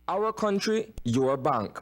Our country, your bank.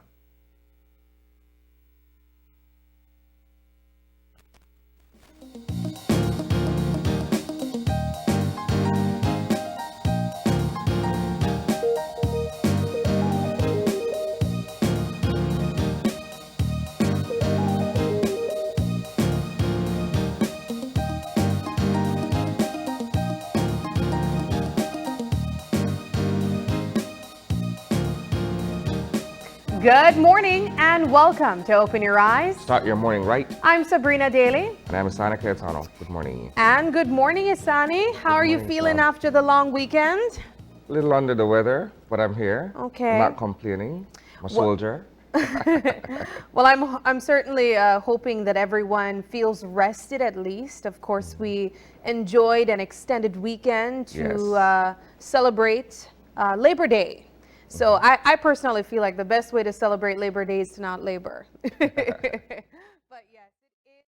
Good morning and welcome to Open Your Eyes. Start your morning right. I'm Sabrina Daly. And I'm Asana Cayetano. Good morning. And good morning, Isani. How are you feeling Sam. after the long weekend? A little under the weather, but I'm here. Okay. I'm not complaining. I'm a soldier. Well, I'm certainly hoping that everyone feels rested at least. Of course, we enjoyed an extended weekend to celebrate Labor Day. So I personally feel like the best way to celebrate Labor Day is to not labor. But yes, it is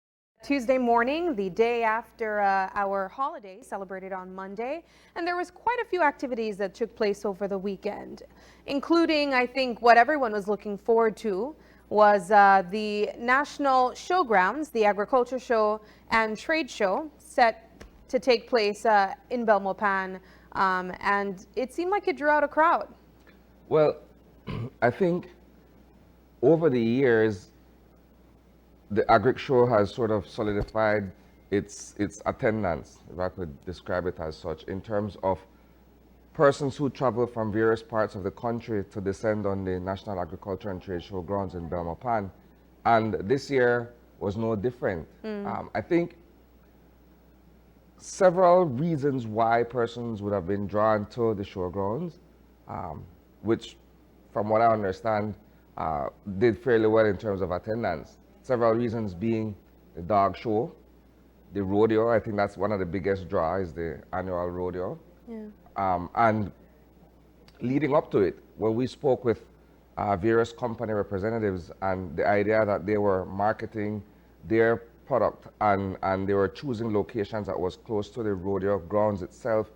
Tuesday morning, the day after our holiday, celebrated on Monday. And there was quite a few activities that took place over the weekend, including, I think, what everyone was looking forward to was the National Showgrounds, the Agriculture Show and Trade Show, set to take place in Belmopan. And it seemed like it drew out a crowd. Well, I think over the years, the Agric Show has sort of solidified its attendance, if I could describe it as such, in terms of persons who travel from various parts of the country to descend on the National Agriculture and Trade Show grounds in Belmopan. And this year was no different. I think several reasons why persons would have been drawn to the showgrounds, which, from what I understand, did fairly well in terms of attendance. Several reasons being the dog show, the rodeo. I think that's one of the biggest draws, the annual rodeo. Yeah. And leading up to it, when we spoke with various company representatives, and the idea that they were marketing their product and they were choosing locations that was close to the rodeo grounds itself,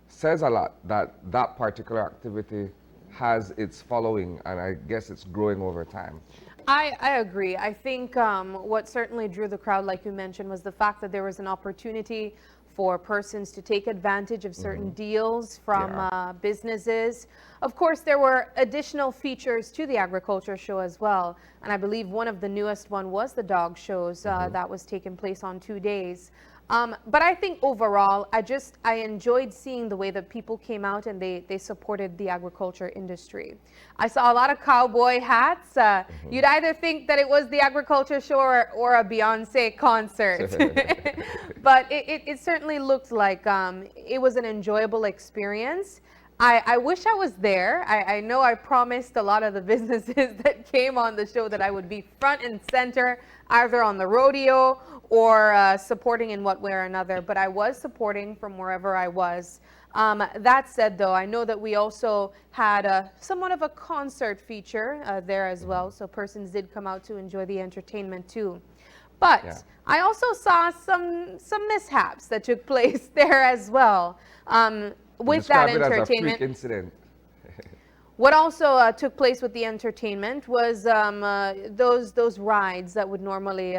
says a lot that that particular activity has its following, and I guess it's growing over time. I agree. I think what certainly drew the crowd, like you mentioned, was the fact that there was an opportunity for persons to take advantage of certain deals from businesses. Of course, there were additional features to the agriculture show as well. And I believe one of the newest one was the dog shows that was taking place on 2 days. But I think overall, I enjoyed seeing the way that people came out and they supported the agriculture industry. I saw a lot of cowboy hats. You'd either think that it was the agriculture show or a Beyonce concert. But it certainly looked like it was an enjoyable experience. I wish I was there. I know I promised a lot of the businesses that came on the show that I would be front and center, either on the rodeo or supporting in one way or another, but I was supporting from wherever I was. That said, though, I know that we also had somewhat of a concert feature there as well, so persons did come out to enjoy the entertainment too. But I also saw some mishaps that took place there as well. With that entertainment, as a freak incident. What also took place with the entertainment was those rides that would normally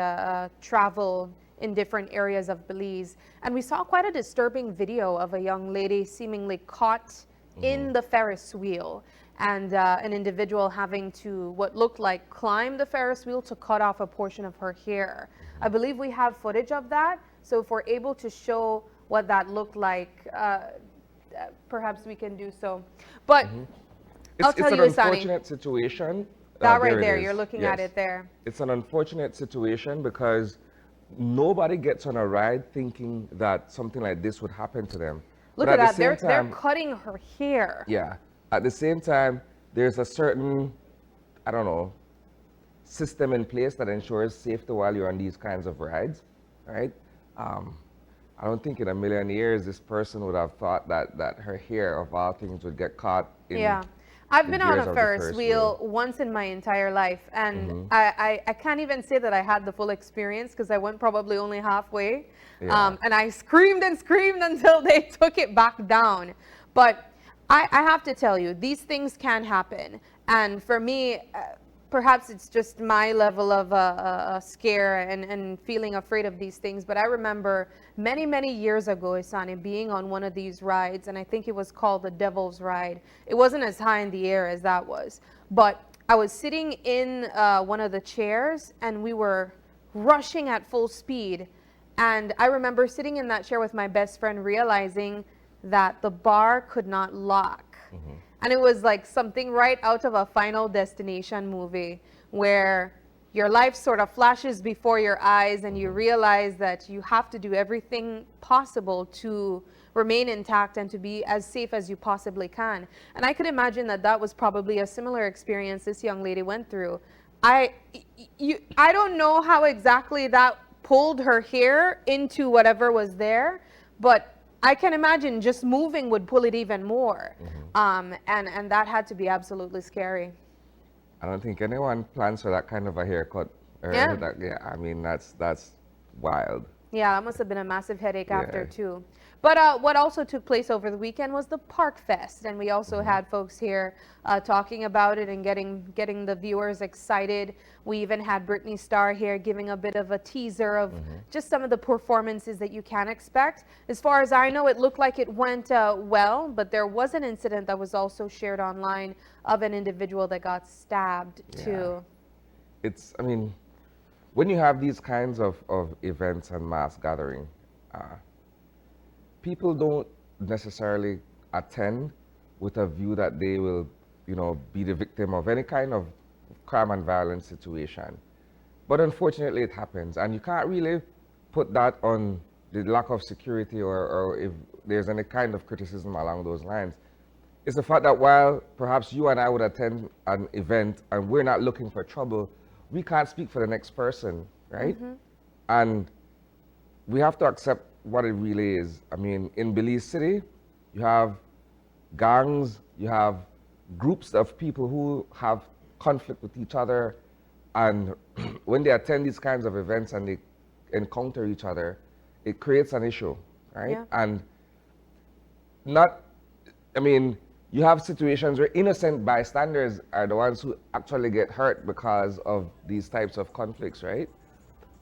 travel in different areas of Belize. And we saw quite a disturbing video of a young lady seemingly caught in the Ferris wheel, and an individual having to what looked like climb the Ferris wheel to cut off a portion of her hair. I believe we have footage of that, so if we're able to show what that looked like, perhaps we can do so. But I'll tell you, it's an unfortunate situation. That right there, you're looking at it there. It's an unfortunate situation because nobody gets on a ride thinking that something like this would happen to them. Look at that, they're cutting her hair. Yeah. At the same time, there's a certain, I don't know, system in place that ensures safety while you're on these kinds of rides, right? I don't think in a million years this person would have thought that her hair, of all things, would get caught in I've been on a Ferris wheel once in my entire life, and I can't even say that I had the full experience because I went probably only halfway. And I screamed and screamed until they took it back down. But I have to tell you, these things can happen. And for me, perhaps it's just my level of scare and feeling afraid of these things. But I remember many, many years ago, Isani, being on one of these rides, and I think it was called the Devil's Ride. It wasn't as high in the air as that was. But I was sitting in one of the chairs, and we were rushing at full speed. And I remember sitting in that chair with my best friend, realizing that the bar could not lock. And it was like something right out of a Final Destination movie where your life sort of flashes before your eyes and you realize that you have to do everything possible to remain intact and to be as safe as you possibly can. And I could imagine that that was probably a similar experience this young lady went through. I don't know how exactly that pulled her hair into whatever was there, but I can imagine just moving would pull it even more. And that had to be absolutely scary. I don't think anyone plans for that kind of a haircut. Yeah. I mean, that's wild. Yeah, that must have been a massive headache after Yeah. too. But what also took place over the weekend was the Park Fest, and we also had folks here talking about it and getting the viewers excited. We even had Brittany Starr here giving a bit of a teaser of just some of the performances that you can expect. As far as I know, it looked like it went well, but there was an incident that was also shared online of an individual that got stabbed too. I mean, when you have these kinds of events and mass gathering, people don't necessarily attend with a view that they will, be the victim of any kind of crime and violence situation. But unfortunately, it happens, and you can't really put that on the lack of security or if there's any kind of criticism along those lines. It's the fact that while perhaps you and I would attend an event and we're not looking for trouble, we can't speak for the next person, right? And we have to accept what it really is. I mean, in Belize City, you have gangs, you have groups of people who have conflict with each other, and when they attend these kinds of events and they encounter each other, it creates an issue, right? Yeah. And you have situations where innocent bystanders are the ones who actually get hurt because of these types of conflicts, right?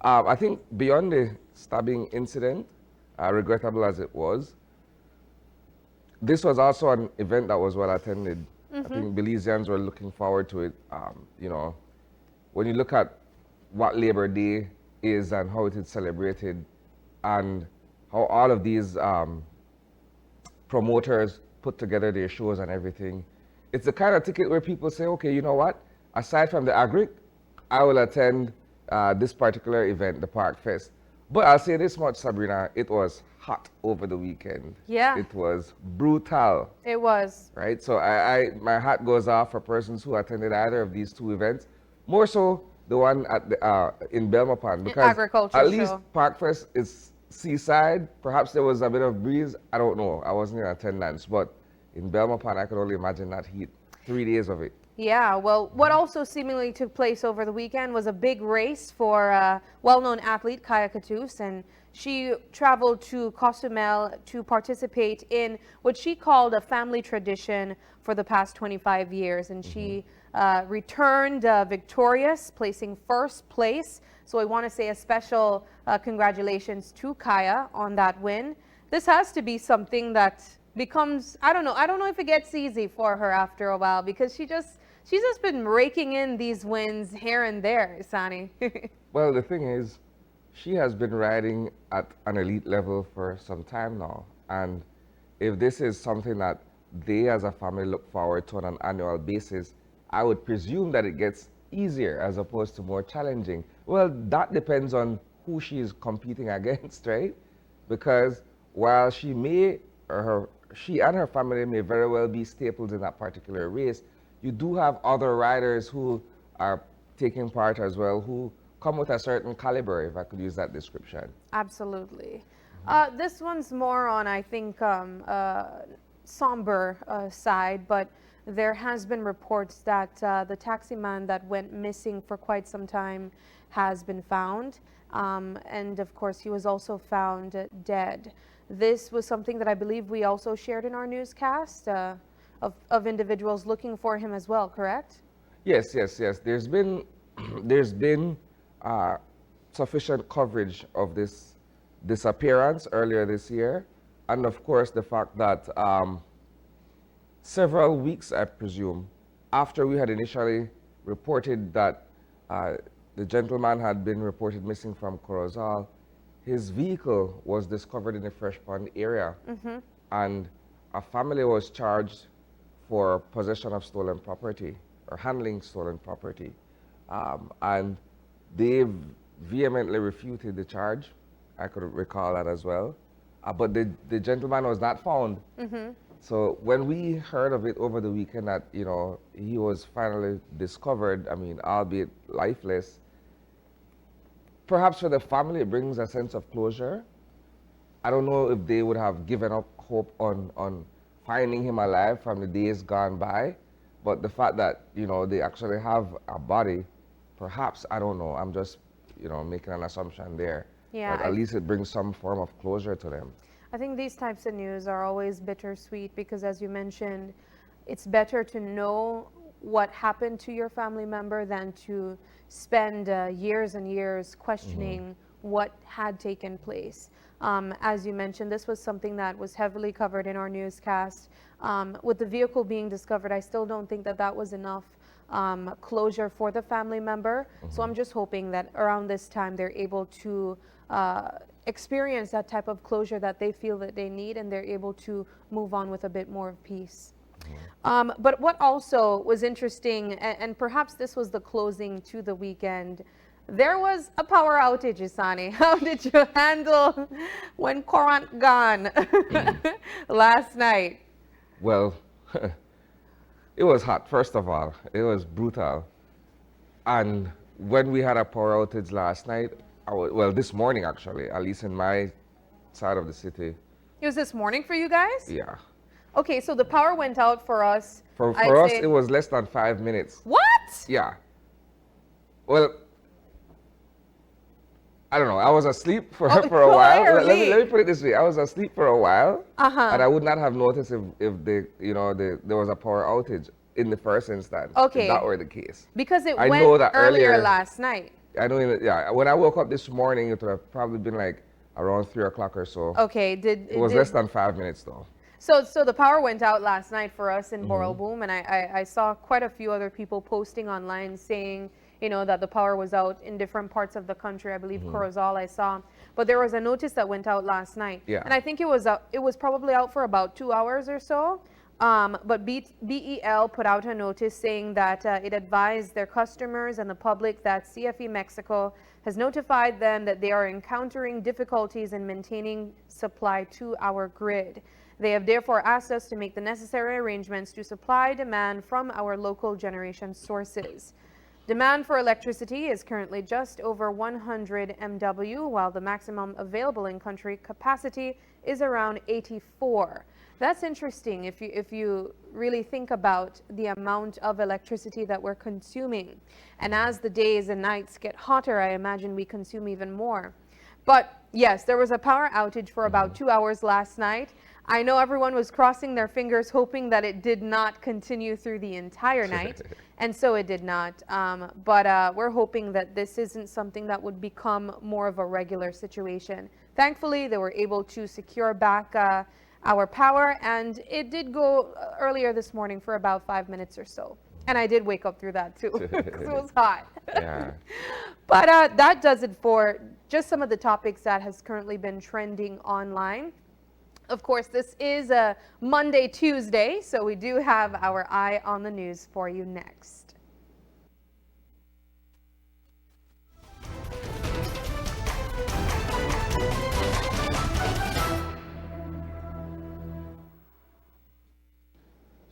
I think beyond the stabbing incident, regrettable as it was, this was also an event that was well attended. I think Belizeans were looking forward to it. When you look at what Labor Day is and how it is celebrated, and how all of these promoters put together their shows and everything, it's the kind of ticket where people say, okay, you know what? Aside from the agri, I will attend this particular event, the Park Fest. But I'll say this much, Sabrina, it was hot over the weekend. Yeah. It was brutal. It was. Right? So my hat goes off for persons who attended either of these two events. More so the one at the, in Belmopan, because agricultural at least show. Park Fest is seaside. Perhaps there was a bit of breeze. I don't know. I wasn't in attendance, but in Belmopan, I could only imagine that heat. 3 days of it. Yeah, well, what also seemingly took place over the weekend was a big race for well-known athlete Kaya Katus, and she traveled to Cozumel to participate in what she called a family tradition for the past 25 years, and she returned victorious, placing first place. So I want to say a special congratulations to Kaya on that win. This has to be something that becomes, I don't know if it gets easy for her after a while, because she's just been raking in these wins here and there, Isani. Well, the thing is, she has been riding at an elite level for some time now. And if this is something that they as a family look forward to on an annual basis, I would presume that it gets easier as opposed to more challenging. Well, that depends on who she is competing against, right? Because while she and her family may very well be staples in that particular race, you do have other riders who are taking part as well, who come with a certain caliber, if I could use that description. Absolutely. This one's more on, I think, somber side, but there has been reports that the taxi man that went missing for quite some time has been found. And of course, he was also found dead. This was something that I believe we also shared in our newscast. of individuals looking for him as well, correct? Yes, yes, yes. There's been there's been sufficient coverage of this disappearance earlier this year, and of course the fact that several weeks, I presume, after we had initially reported that the gentleman had been reported missing from Corozal, his vehicle was discovered in the Fresh Pond area, and a family was charged for possession of stolen property or handling stolen property. And they vehemently refuted the charge. I could recall that as well. But the gentleman was not found. So when we heard of it over the weekend that, you know, he was finally discovered, I mean, albeit lifeless, perhaps for the family it brings a sense of closure. I don't know if they would have given up hope on finding him alive from the days gone by, but the fact that, you know, they actually have a body, perhaps, I don't know, I'm just, you know, making an assumption there. Yeah, But at least it brings some form of closure to them. I think these types of news are always bittersweet because, as you mentioned, it's better to know what happened to your family member than to spend years and years questioning what had taken place. As you mentioned, this was something that was heavily covered in our newscast. With the vehicle being discovered, I still don't think that that was enough closure for the family member. So I'm just hoping that around this time they're able to experience that type of closure that they feel that they need, and they're able to move on with a bit more of peace. But what also was interesting, and perhaps this was the closing to the weekend, there was a power outage, Isani. How did you handle when Courant gone last night? Well, it was hot, first of all. It was brutal. And when we had a power outage last night, well, this morning actually, at least in my side of the city. It was this morning for you guys? Yeah. Okay, so the power went out for us. For I'd us, say- it was less than 5 minutes. What? Yeah. Well, I don't know. I was asleep for a while. Let me put it this way. I was asleep for a while, and I would not have noticed if there was a power outage in the first instance. Okay. If that were the case. Because it I went know that earlier earlier- last night. I know. Yeah. When I woke up this morning, it would have probably been like around 3 o'clock or so. Okay, It was less than 5 minutes though. So the power went out last night for us in Borrelboom, and I saw quite a few other people posting online saying, you know, that the power was out in different parts of the country. I believe Corozal I saw, but there was a notice that went out last night, Yeah. and I think it was probably out for about 2 hours or so. But BEL put out a notice saying that it advised their customers and the public that CFE Mexico has notified them that they are encountering difficulties in maintaining supply to our grid. They have therefore asked us to make the necessary arrangements to supply demand from our local generation sources. Demand for electricity is currently just over 100 MW, while the maximum available in-country capacity is around 84. That's interesting if you really think about the amount of electricity that we're consuming. And as the days and nights get hotter, I imagine we consume even more. But yes, there was a power outage for about 2 hours last night. I know everyone was crossing their fingers hoping that it did not continue through the entire night, and so it did not. But we're hoping that this isn't something that would become more of a regular situation. Thankfully, they were able to secure back our power, and it did go earlier this morning for about 5 minutes or so. And I did wake up through that too, because it was hot. Yeah. But that does it for just some of the topics that has currently been trending online. Of course, this is a Monday, Tuesday, so we do have our eye on the news for you next.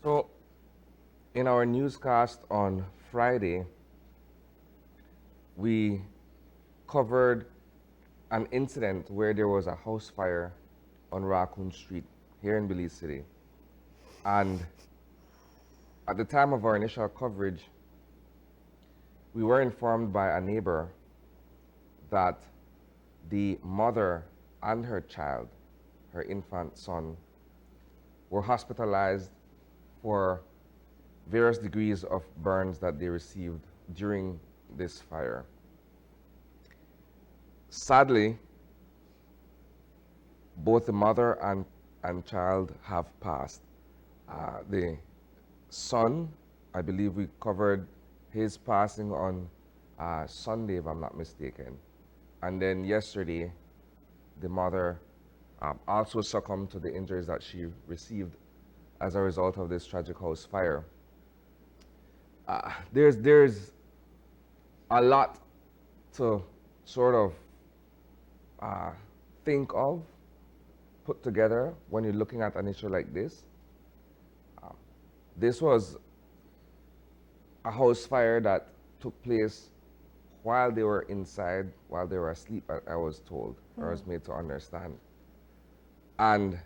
So, in our newscast on Friday, we covered an incident where there was a house fire on Raccoon Street here in Belize City. And at the time of our initial coverage, we were informed by a neighbor that the mother and her child, her infant son, were hospitalized for various degrees of burns that they received during this fire. Sadly, both the mother and child have passed. The son, I believe we covered his passing on Sunday, if I'm not mistaken. And then yesterday, the mother also succumbed to the injuries that she received as a result of this tragic house fire. There's a lot to sort of think of, put together when you're looking at an issue like this. This was a house fire that took place while they were inside, while they were asleep, I was told, or I was made to understand. And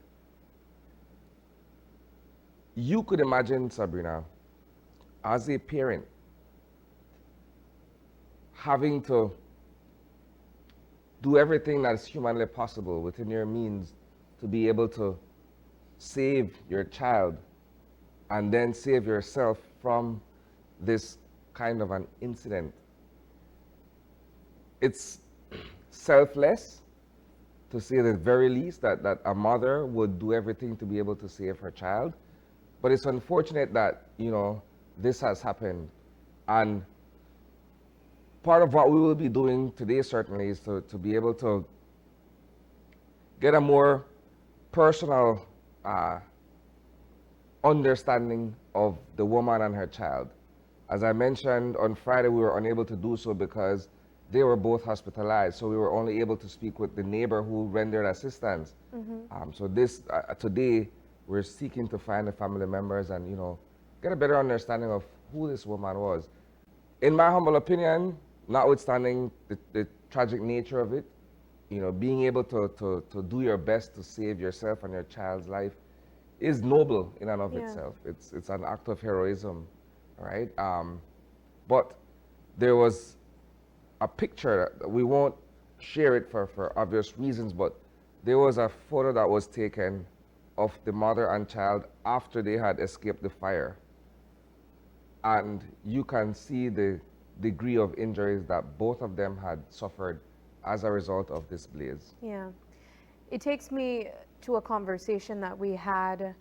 you could imagine, Sabrina, as a parent, having to do everything that's humanly possible within your means to be able to save your child and then save yourself from this kind of an incident. It's selfless, to say the very least, that a mother would do everything to be able to save her child. But it's unfortunate that, you know, this has happened. And part of what we will be doing today certainly is to be able to get a more personal understanding of the woman and her child. As I mentioned, on Friday we were unable to do so because they were both hospitalized, so we were only able to speak with the neighbor who rendered assistance. So this today we're seeking to find the family members and, you know, get a better understanding of who this woman was. In my humble opinion, notwithstanding the tragic nature of it, you know, being able to do your best to save yourself and your child's life is noble in and of itself. It's an act of heroism, right? But there was a picture, we won't share it for obvious reasons, but there was a photo that was taken of the mother and child after they had escaped the fire. And you can see the degree of injuries that both of them had suffered as a result of this blaze. Yeah. It takes me to a conversation that we had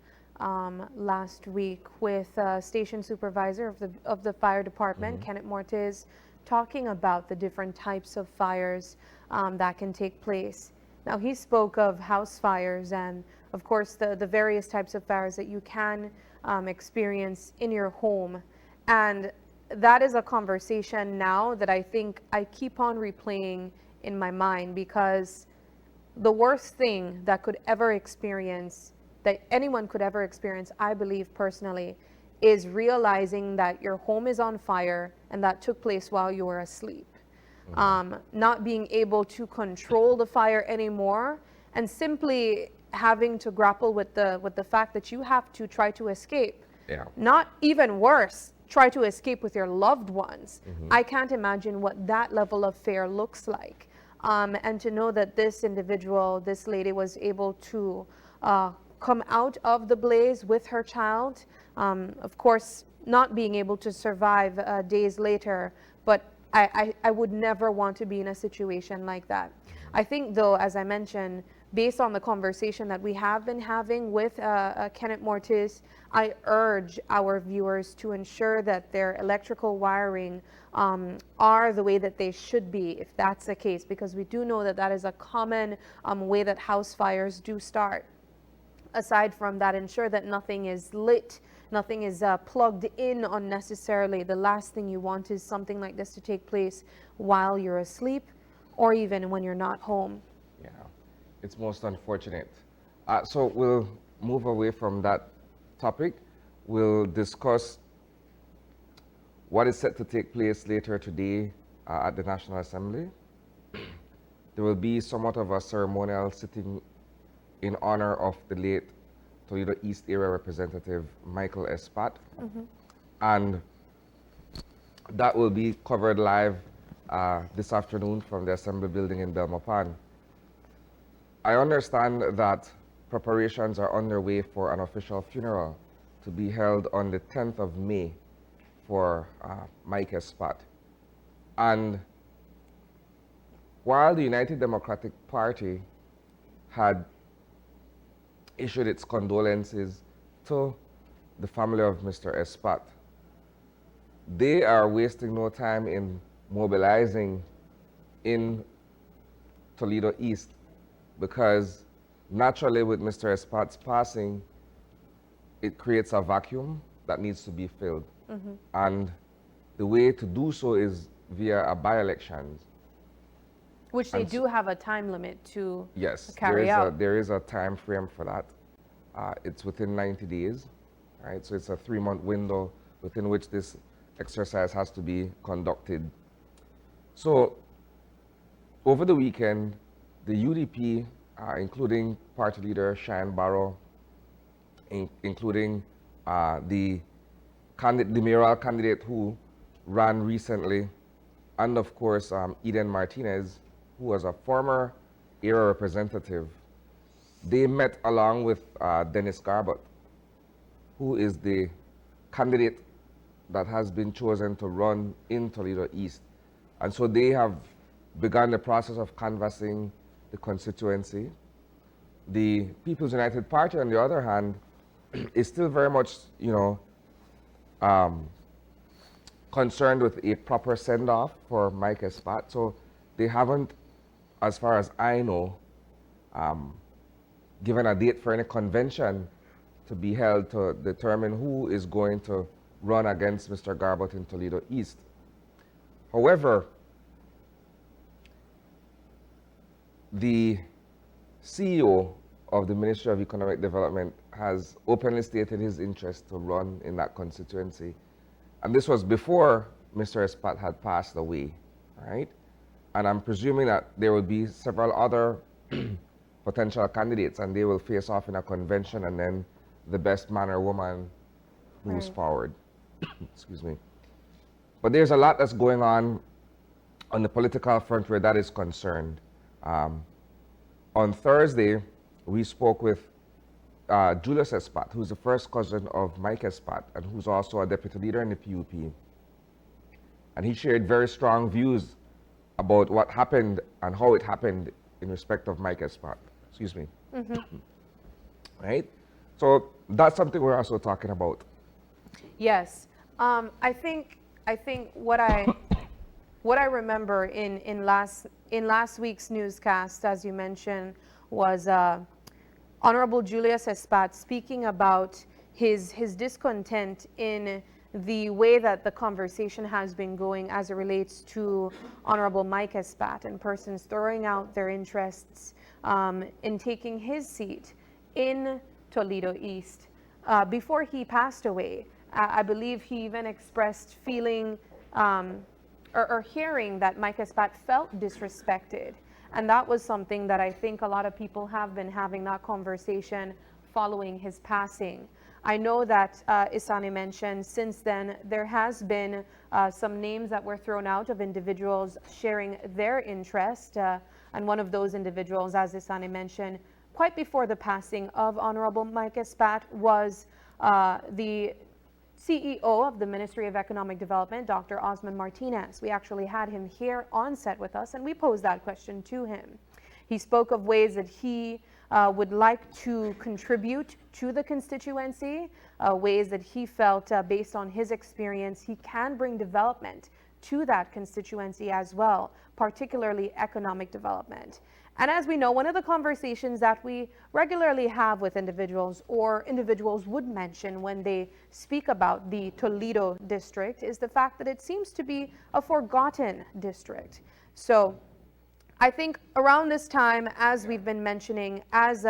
last week with station supervisor of the fire department, Kenneth Mortiz, talking about the different types of fires that can take place. Now, he spoke of house fires and, of course, the various types of fires that you can experience in your home. And that is a conversation now that I think I keep on replaying in my mind, because the worst thing that could ever experience, that anyone could ever experience, I believe personally, is realizing that your home is on fire and that took place while you were asleep. Not being able to control the fire anymore and simply having to grapple with the fact that you have to try to escape. Yeah. Not even worse, try to escape with your loved ones. I can't imagine what that level of fear looks like. And to know that this individual, this lady, was able to come out of the blaze with her child, of course, not being able to survive days later, but I would never want to be in a situation like that. I think, though, as I mentioned, based on the conversation that we have been having with Kenneth Mortiz, I urge our viewers to ensure that their electrical wiring are the way that they should be, if that's the case, because we do know that that is a common way that house fires do start. Aside from that, ensure that nothing is lit, nothing is plugged in unnecessarily. The last thing you want is something like this to take place while you're asleep or even when you're not home. Yeah, it's most unfortunate. So we'll move away from that topic. We'll discuss what is set to take place later today at the National Assembly. There will be somewhat of a ceremonial sitting in honor of the late Toledo East area representative Michael Espat. And that will be covered live this afternoon from the Assembly building in Belmopan. I understand that preparations are underway for an official funeral to be held on the 10th of May for Mike Espat. And while the United Democratic Party had issued its condolences to the family of Mr. Espat, they are wasting no time in mobilizing in Toledo East, because naturally with Mr. Espat's passing, it creates a vacuum that needs to be filled. And the way to do so is via a by-elections. Which they do have a time limit to Yes, carry out. there is a time frame for that. It's within 90 days, right? So it's a 3-month window within which this exercise has to be conducted. So over the weekend, the UDP, including party leader Shine Barrow, including the mayoral candidate who ran recently, and of course Eden Martinez, who was a former era representative, they met along with Dennis Garbett, who is the candidate that has been chosen to run in Toledo East. And so they have begun the process of canvassing the constituency. The People's United Party, on the other hand, is still very much, concerned with a proper send-off for Mike Espat. So they haven't, as far as I know, given a date for any convention to be held to determine who is going to run against Mr. Garbett in Toledo East. However, the CEO of the Ministry of Economic Development has openly stated his interest to run in that constituency. And this was before Mr. Espat had passed away, right? And I'm presuming that there will be several other potential candidates, and they will face off in a convention, and then the best man or woman moves forward. Excuse me. But there's a lot that's going on the political front where that is concerned. On Thursday, we spoke with Julius Espat, who's the first cousin of Mike Espat, and who's also a deputy leader in the PUP. And he shared very strong views about what happened and how it happened in respect of Mike Espat. Excuse me. Right? So that's something we're also talking about. Yes. I think what I remember in last week's newscast, as you mentioned, was Honorable Julius Espat speaking about his discontent in the way that the conversation has been going as it relates to Honorable Mike Espat and persons throwing out their interests in taking his seat in Toledo East. Before he passed away, I believe he even expressed feeling or hearing that Mike Espat felt disrespected. And that was something that I think a lot of people have been having that conversation following his passing. I know that Isani mentioned since then there has been some names that were thrown out of individuals sharing their interest. And one of those individuals, as Isani mentioned, quite before the passing of Honorable Mike Espat, was the CEO of the Ministry of Economic Development, Dr. Osman Martinez. We actually had him here on set with us, and we posed that question to him. He spoke of ways that he would like to contribute to the constituency, ways that he felt, based on his experience, he can bring development to that constituency as well, particularly economic development. And as we know, one of the conversations that we regularly have with individuals, or individuals would mention when they speak about the Toledo district, is the fact that it seems to be a forgotten district. So I think around this time, as we've been mentioning, as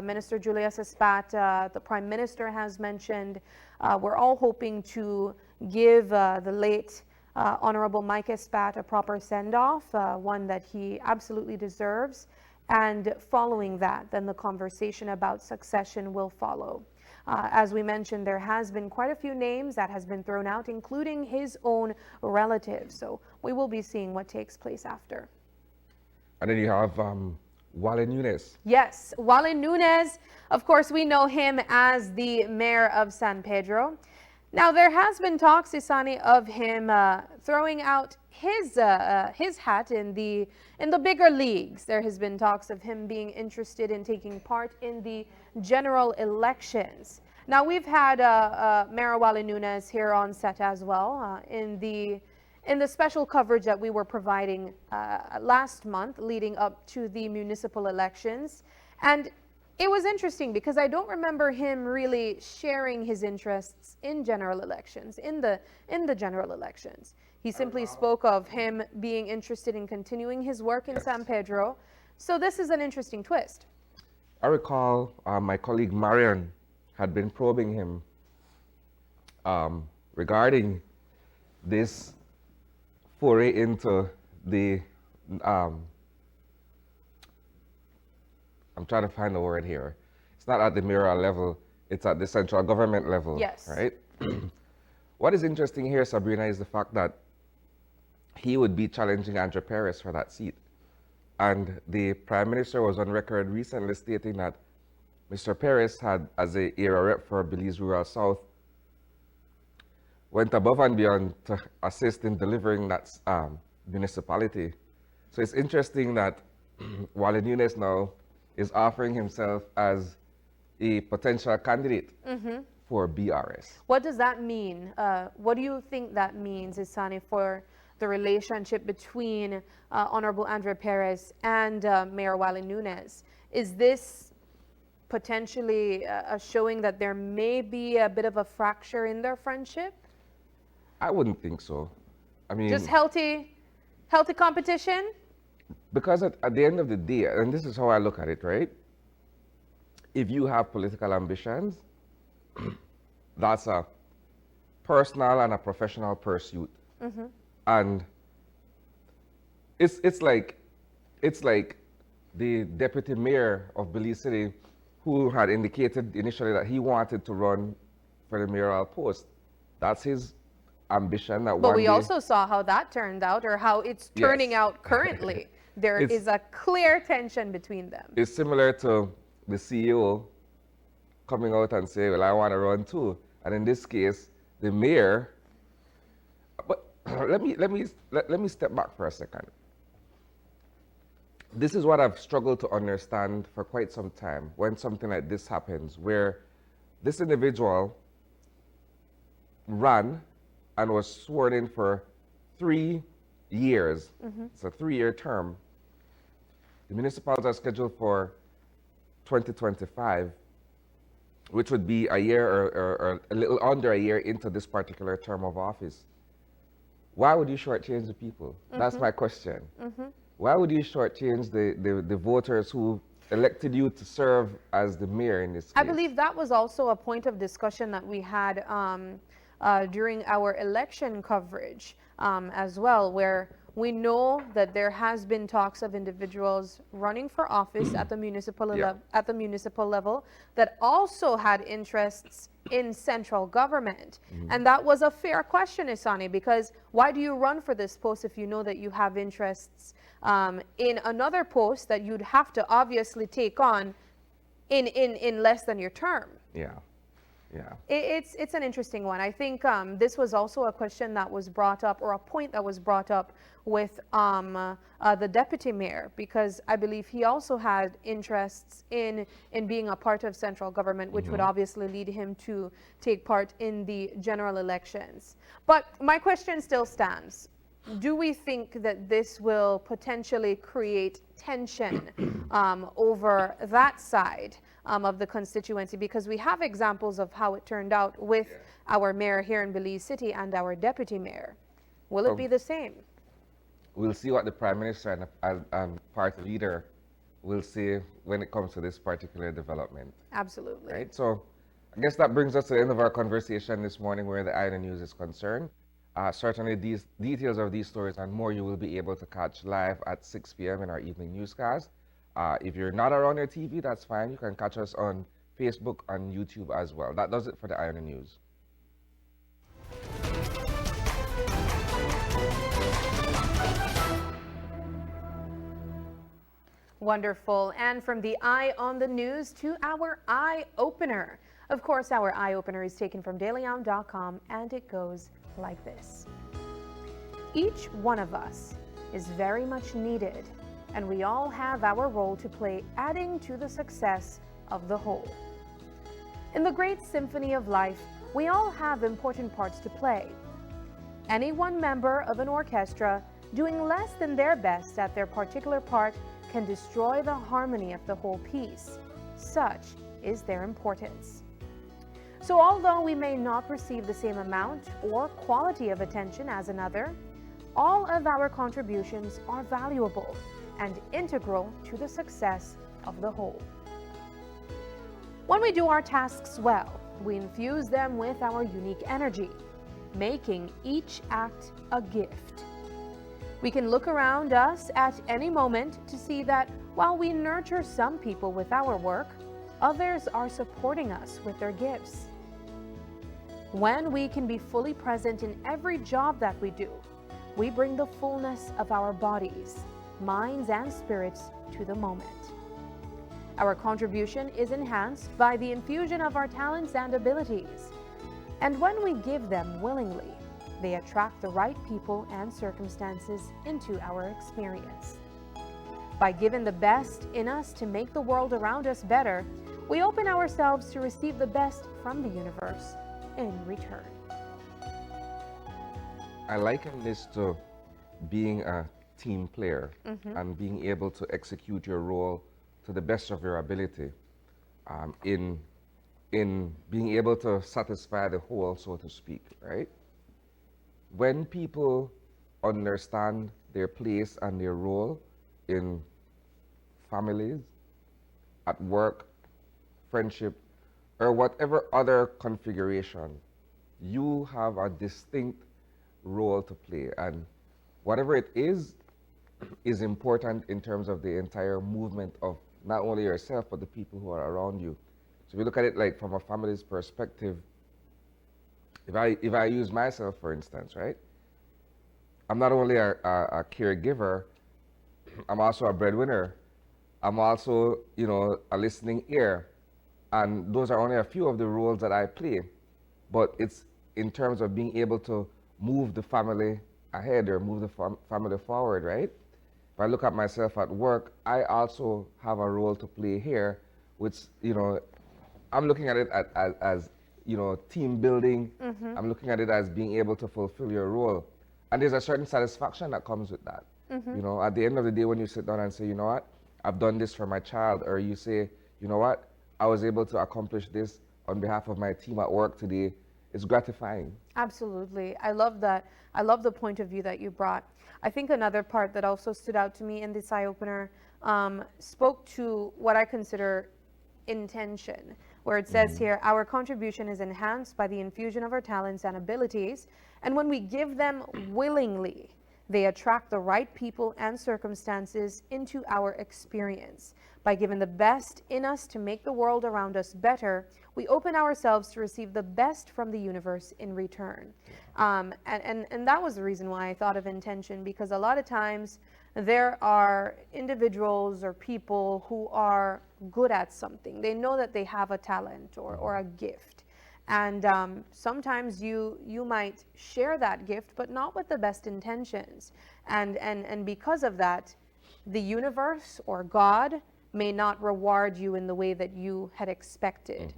Minister Julius Espat, the Prime Minister has mentioned, we're all hoping to give the late Honorable Mike Espat a proper send-off, one that he absolutely deserves. And following that, then the conversation about succession will follow. As we mentioned, there has been quite a few names that has been thrown out, including his own relatives. So we will be seeing what takes place after. And then you have Wale Nunes. Yes, Wale Nunes, of course, we know him as the mayor of San Pedro. Now, there has been talks, Isani, of him throwing out his hat in the bigger leagues. There has been talks of him being interested in taking part in the general elections. Now, we've had Mayor Wale Nunes here on set as well in the special coverage that we were providing last month leading up to the municipal elections. And it was interesting because I don't remember him really sharing his interests in general elections, in the general elections. He simply spoke of him being interested in continuing his work in San Pedro. So this is an interesting twist. I recall my colleague Marion had been probing him regarding this foray into the I'm trying to find the word here. It's not at the mayoral level, it's at the central government level. Yes. Right? What is interesting here, Sabrina, is the fact that he would be challenging Andre Perez for that seat. And the Prime Minister was on record recently stating that Mr. Perez had, as a area rep for Belize Rural South, went above and beyond to assist in delivering that municipality. So it's interesting that Wale Nunes now is offering himself as a potential candidate for BRS. What does that mean? What do you think that means, Isani, for the relationship between Honorable Andre Perez and Mayor Wale Nunes? Is this potentially showing that there may be a bit of a fracture in their friendship? I wouldn't think so. I mean, just healthy competition? Because at the end of the day, and this is how I look at it, right? If you have political ambitions, that's a personal and a professional pursuit. And it's like the deputy mayor of Belize City, who had indicated initially that he wanted to run for the mayoral post. That's his ambition. That but we also saw how that turned out, or how it's turning out currently. There is a clear tension between them. It's similar to the CEO coming out and saying, well, I want to run too. And in this case, the mayor, but let me step back for a second. This is what I've struggled to understand for quite some time when something like this happens, where this individual ran and was sworn in for 3 years. It's a 3-year term. The municipals are scheduled for 2025, which would be a year or a little under a year into this particular term of office. Why would you shortchange the people? That's my question. Why would you shortchange the voters who elected you to serve as the mayor in this case? I believe that was also a point of discussion that we had during our election coverage as well, where we know that there has been talks of individuals running for office at the municipal level that also had interests in central government. And that was a fair question, Isani, because why do you run for this post if you know that you have interests in another post that you'd have to obviously take on in less than your term? Yeah. It's an interesting one. I think this was also a question that was brought up, or a point that was brought up with the deputy mayor, because I believe he also had interests in being a part of central government, which would obviously lead him to take part in the general elections. But my question still stands. Do we think that this will potentially create tension over that side of the constituency? Because we have examples of how it turned out with our mayor here in Belize City and our deputy mayor. Will it be the same? We'll see what the Prime Minister and party leader will say when it comes to this particular development. Absolutely. Right? So I guess that brings us to the end of our conversation this morning where the Iron News is concerned. Certainly these details of these stories and more you will be able to catch live at 6 p.m. in our evening newscast. If you're not around your TV, that's fine. You can catch us on Facebook and YouTube as well. That does it for the Iron News. Wonderful. And from the eye on the news to our eye opener. Of course, our eye opener is taken from dailyhound.com, and it goes like this. Each one of us is very much needed, and we all have our role to play, adding to the success of the whole. In the great symphony of life, we all have important parts to play. Any one member of an orchestra doing less than their best at their particular part can destroy the harmony of the whole piece. Such is their importance. So although we may not receive the same amount or quality of attention as another, all of our contributions are valuable and integral to the success of the whole. When we do our tasks well, we infuse them with our unique energy, making each act a gift. We can look around us at any moment to see that while we nurture some people with our work, others are supporting us with their gifts. When we can be fully present in every job that we do, we bring the fullness of our bodies, minds, and spirits to the moment. Our contribution is enhanced by the infusion of our talents and abilities. And when we give them willingly, they attract the right people and circumstances into our experience. By giving the best in us to make the world around us better, we open ourselves to receive the best from the universe in return. I liken this to being a team player and being able to execute your role to the best of your ability in being able to satisfy the whole, so to speak, right? When people understand their place and their role in families, at work, friendship, or whatever other configuration, you have a distinct role to play, and whatever it is important in terms of the entire movement of not only yourself but the people who are around you. So if you look at it like from a family's perspective, if I use myself for instance, right? I'm not only a caregiver, I'm also a breadwinner. I'm also, a listening ear, and those are only a few of the roles that I play. But it's in terms of being able to move the family ahead or move the family forward, right? If I look at myself at work, I also have a role to play here, which, I'm looking at it as team building. I'm looking at it as being able to fulfill your role. And there's a certain satisfaction that comes with that. At the end of the day, when you sit down and say, you know what, I've done this for my child, or you say, you know what, I was able to accomplish this on behalf of my team at work today, it's gratifying. Absolutely. I love that. I love the point of view that you brought. I think another part that also stood out to me in this eye-opener spoke to what I consider intention, where it says here, our contribution is enhanced by the infusion of our talents and abilities, and when we give them willingly, they attract the right people and circumstances into our experience. By giving the best in us to make the world around us better, we open ourselves to receive the best from the universe in return. And that was the reason why I thought of intention, because a lot of times there are individuals or people who are good at something. They know that they have a talent or a gift. And sometimes you might share that gift, but not with the best intentions. And because of that, the universe or God may not reward you in the way that you had expected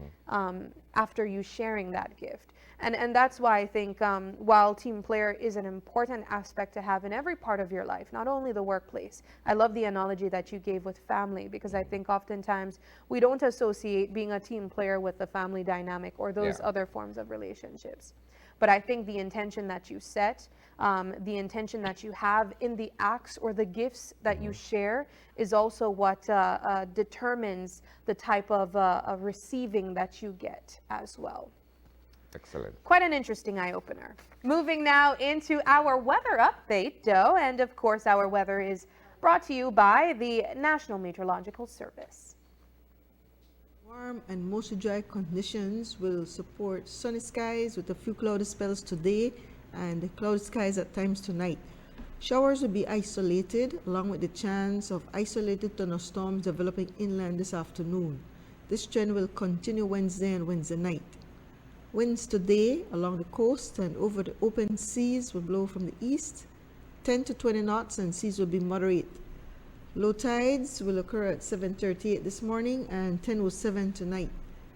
after you sharing that gift. And that's why I think while team player is an important aspect to have in every part of your life, not only the workplace. I love the analogy that you gave with family, because I think oftentimes we don't associate being a team player with the family dynamic or those other forms of relationships. But I think the intention that you set, the intention that you have in the acts or the gifts that you share is also what determines the type of receiving that you get as well. Excellent. Quite an interesting eye-opener. Moving now into our weather update, Doe, and of course our weather is brought to you by the National Meteorological Service. Warm and mostly dry conditions will support sunny skies with a few cloudy spells today and cloudy skies at times tonight. Showers will be isolated, along with the chance of isolated thunderstorms developing inland this afternoon. This trend will continue Wednesday and Wednesday night. Winds today along the coast and over the open seas will blow from the east, 10 to 20 knots, and seas will be moderate. Low tides will occur at 7:38 this morning and 10:07 tonight.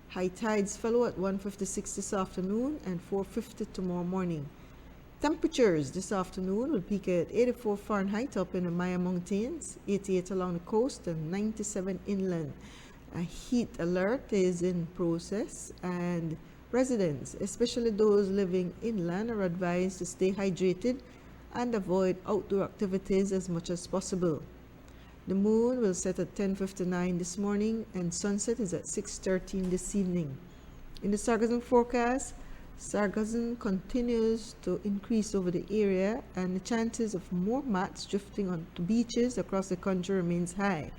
High tides follow at 1:56 this afternoon and 4:50 tomorrow morning. Temperatures this afternoon will peak at 84 Fahrenheit up in the Maya Mountains, 88 along the coast, and 97 inland. A heat alert is in process, and residents, especially those living inland, are advised to stay hydrated and avoid outdoor activities as much as possible. The moon will set at 10:59 this morning, and sunset is at 6:13 this evening. In the sargassum forecast, sargassum continues to increase over the area, and the chances of more mats drifting onto beaches across the country remains high.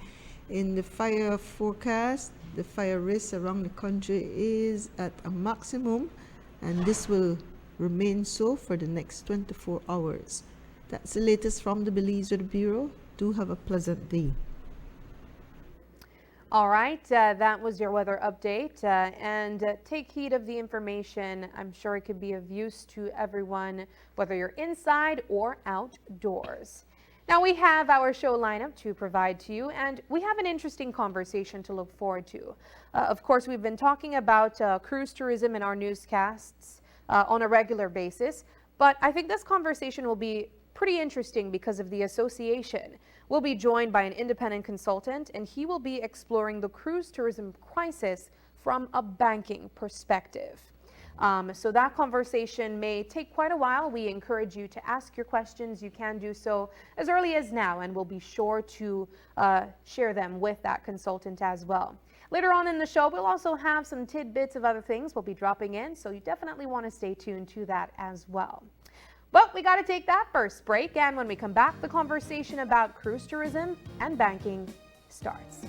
In the fire forecast, the fire risk around the country is at a maximum, and this will remain so for the next 24 hours. That's the latest from the Belize Weather Bureau. Do have a pleasant day. All right, that was your weather update, and take heed of the information. I'm sure it could be of use to everyone, whether you're inside or outdoors. Now we have our show lineup to provide to you, and we have an interesting conversation to look forward to. Of course, we've been talking about cruise tourism in our newscasts on a regular basis, but I think this conversation will be pretty interesting because of the association. We'll be joined by an independent consultant, and he will be exploring the cruise tourism crisis from a banking perspective. So that conversation may take quite a while. We encourage you to ask your questions. You can do so as early as now, and we'll be sure to share them with that consultant as well. Later on in the show, we'll also have some tidbits of other things we'll be dropping in, so you definitely want to stay tuned to that as well. But we got to take that first break, and when we come back, the conversation about cruise tourism and banking starts.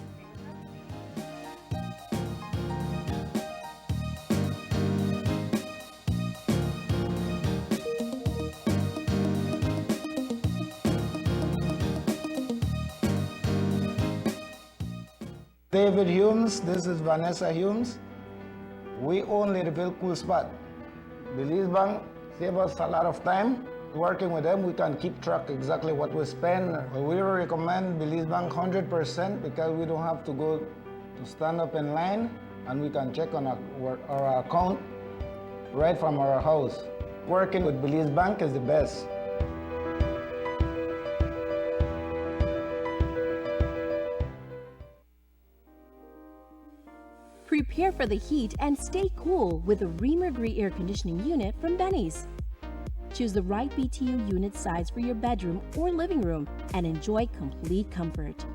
David Humes, this is Vanessa Humes. We own Littlefield Cool Spot. Belize Bank save us a lot of time. Working with them, we can keep track exactly what we spend. We recommend Belize Bank 100% because we don't have to go to stand up in line, and we can check on our account right from our house. Working with Belize Bank is the best. Prepare for the heat and stay cool with a Reamer air conditioning unit from Benny's. Choose the right BTU unit size for your bedroom or living room and enjoy complete comfort.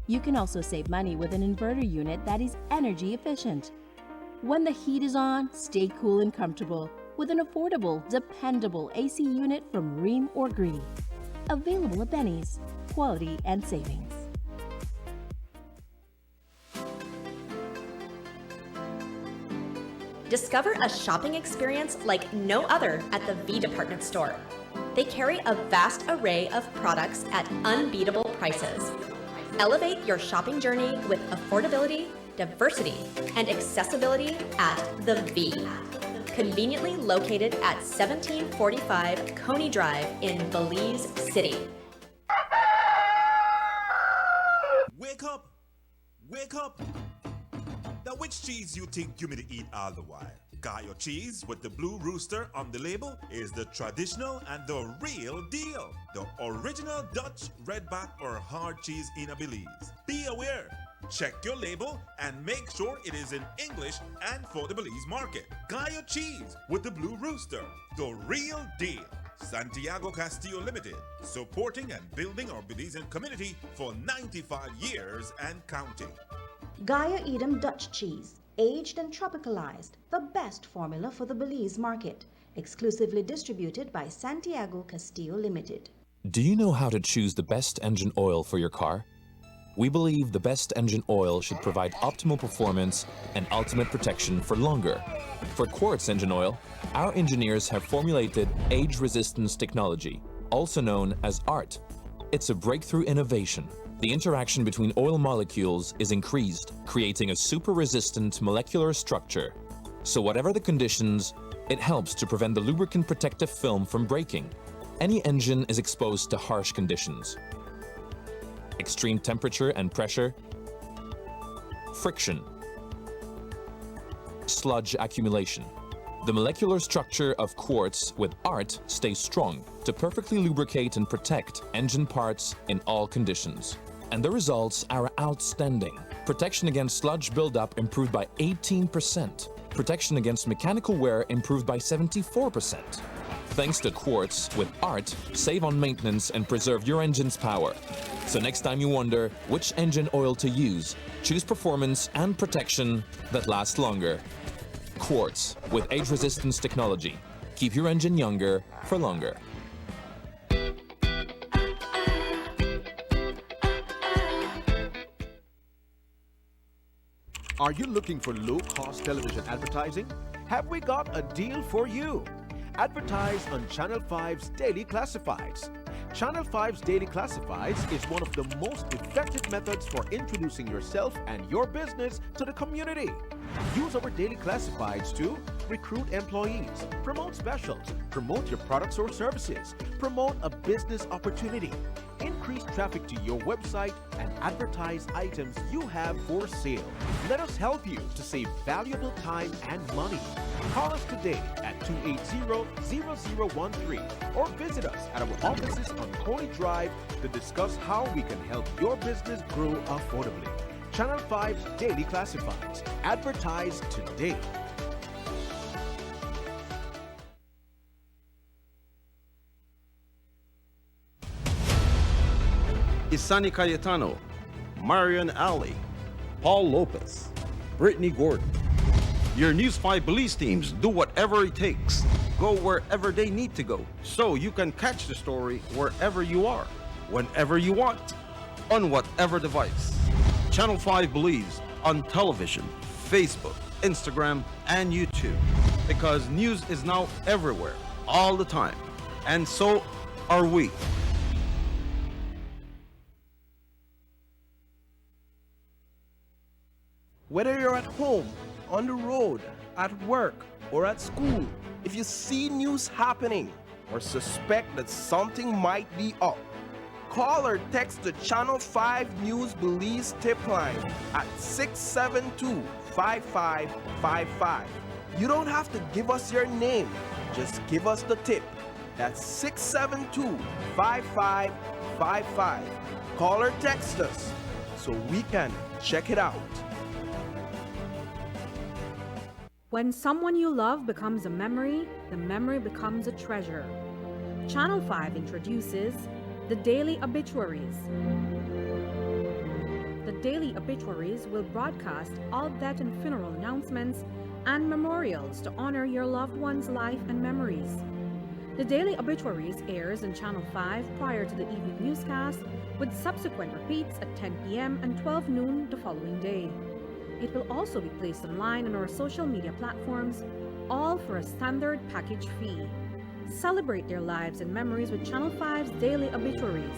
You can also save money with an inverter unit that is energy efficient. When the heat is on, stay cool and comfortable with an affordable, dependable AC unit from Ream or Gree. Available at Benny's. Quality and savings. Discover a shopping experience like no other at the V Department Store. They carry a vast array of products at unbeatable prices. Elevate your shopping journey with affordability, diversity, and accessibility at the V. Conveniently located at 1745 Coney Drive in Belize City. Wake up! Wake up! Now, which cheese you think you may eat all the while? Gallo cheese with the blue rooster on the label is the traditional and the real deal. The original Dutch, redback, or hard cheese in a Belize. Be aware. Check your label and make sure it is in English and for the Belize market. Gallo cheese with the blue rooster. The real deal. Santiago Castillo Limited, supporting and building our Belizean community for 95 years and counting. Gaia Edam Dutch cheese, aged and tropicalized, the best formula for the Belize market, exclusively distributed by Santiago Castillo Limited. Do you know how to choose the best engine oil for your car? We believe the best engine oil should provide optimal performance and ultimate protection for longer. For Quartz engine oil, our engineers have formulated age resistance technology also known as ART. It's a breakthrough innovation. The interaction between oil molecules is increased, creating a super-resistant molecular structure. So whatever the conditions, it helps to prevent the lubricant protective film from breaking. Any engine is exposed to harsh conditions. Extreme temperature and pressure, friction, sludge accumulation. The molecular structure of quartz with ART stays strong to perfectly lubricate and protect engine parts in all conditions. And the results are outstanding. Protection against sludge buildup improved by 18%. Protection against mechanical wear improved by 74%. Thanks to quartz with ART, save on maintenance and preserve your engine's power. So next time you wonder which engine oil to use, choose performance and protection that lasts longer. Quartz with age resistance technology. Keep your engine younger for longer. Are you looking for low-cost television advertising? Have we got a deal for you? Advertise on Channel 5's Daily Classifieds. Channel 5's Daily Classifieds is one of the most effective methods for introducing yourself and your business to the community. Use our Daily Classifieds to recruit employees, promote specials, promote your products or services, promote a business opportunity, increase traffic to your website, and advertise items you have for sale. Let us help you to save valuable time and money. Call us today at 280-0013 or visit us at our offices on Coney Drive to discuss how we can help your business grow affordably. Channel 5's Daily Classifieds. Advertise today. Isani Cayetano, Marion Ali, Paul Lopez, Brittany Gordon. Your News 5 police teams do whatever it takes, go wherever they need to go, so you can catch the story wherever you are, whenever you want, on whatever device. Channel 5 believes on television, Facebook, Instagram, and YouTube, because news is now everywhere, all the time, and so are we. Whether you're at home, on the road, at work, or at school, if you see news happening or suspect that something might be up, call or text the Channel 5 News Belize tip line at 672-5555. You don't have to give us your name, just give us the tip. That's 672-5555. Call or text us so we can check it out. When someone you love becomes a memory, the memory becomes a treasure. Channel 5 introduces the Daily Obituaries. The Daily Obituaries will broadcast all death and funeral announcements and memorials to honor your loved one's life and memories. The Daily Obituaries airs on Channel 5 prior to the evening newscast, with subsequent repeats at 10 p.m. and 12 noon the following day. It will also be placed online on our social media platforms, all for a standard package fee. Celebrate their lives and memories with Channel 5's Daily Obituaries.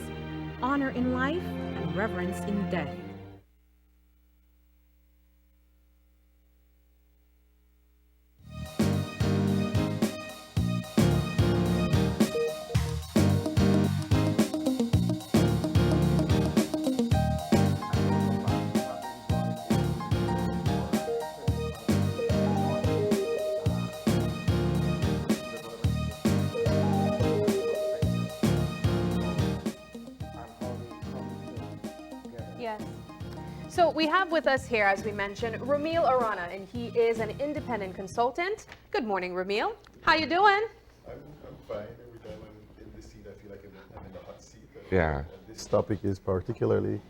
Honor in life and reverence in death. Yes. So we have with us here, as we mentioned, Ramil Arana, and he is an independent consultant. Good morning, Ramil. How you doing? I'm fine. Every time I'm in this seat, I feel like I'm in the hot seat. Yeah. And this topic is particularly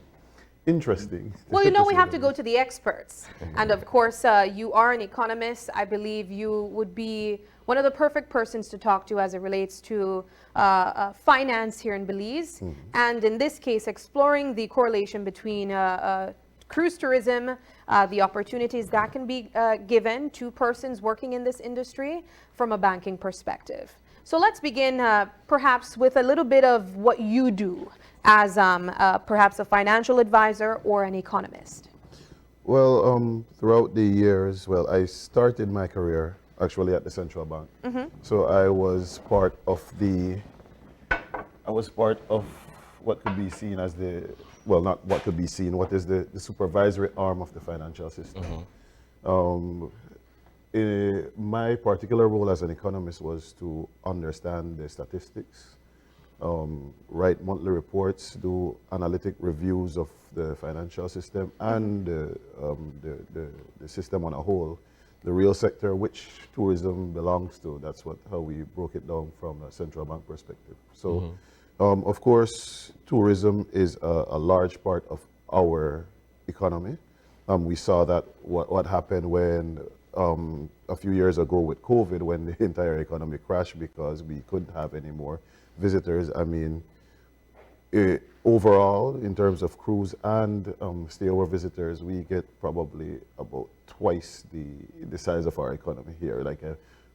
interesting. Well, you know, we have to go to the experts. And of course, you are an economist. I believe you would be one of the perfect persons to talk to as it relates to finance here in Belize. And in this case, exploring the correlation between cruise tourism, the opportunities that can be given to persons working in this industry from a banking perspective. So let's begin perhaps with a little bit of what you do as perhaps a financial advisor or an economist. Well, throughout the years, well, I started my career actually at the central bank. So I was part of what could be seen as well, not what could be seen, what is the supervisory arm of the financial system. My particular role as an economist was to understand the statistics, write monthly reports, do analytic reviews of the financial system and the system on a whole, the real sector which tourism belongs to. That's how we broke it down from a central bank perspective. So, of course, tourism is a large part of our economy. We saw that what happened when a few years ago with COVID, when the entire economy crashed because we couldn't have any more visitors. I mean, overall, in terms of cruise and stayover visitors, we get probably about twice the size of our economy here, like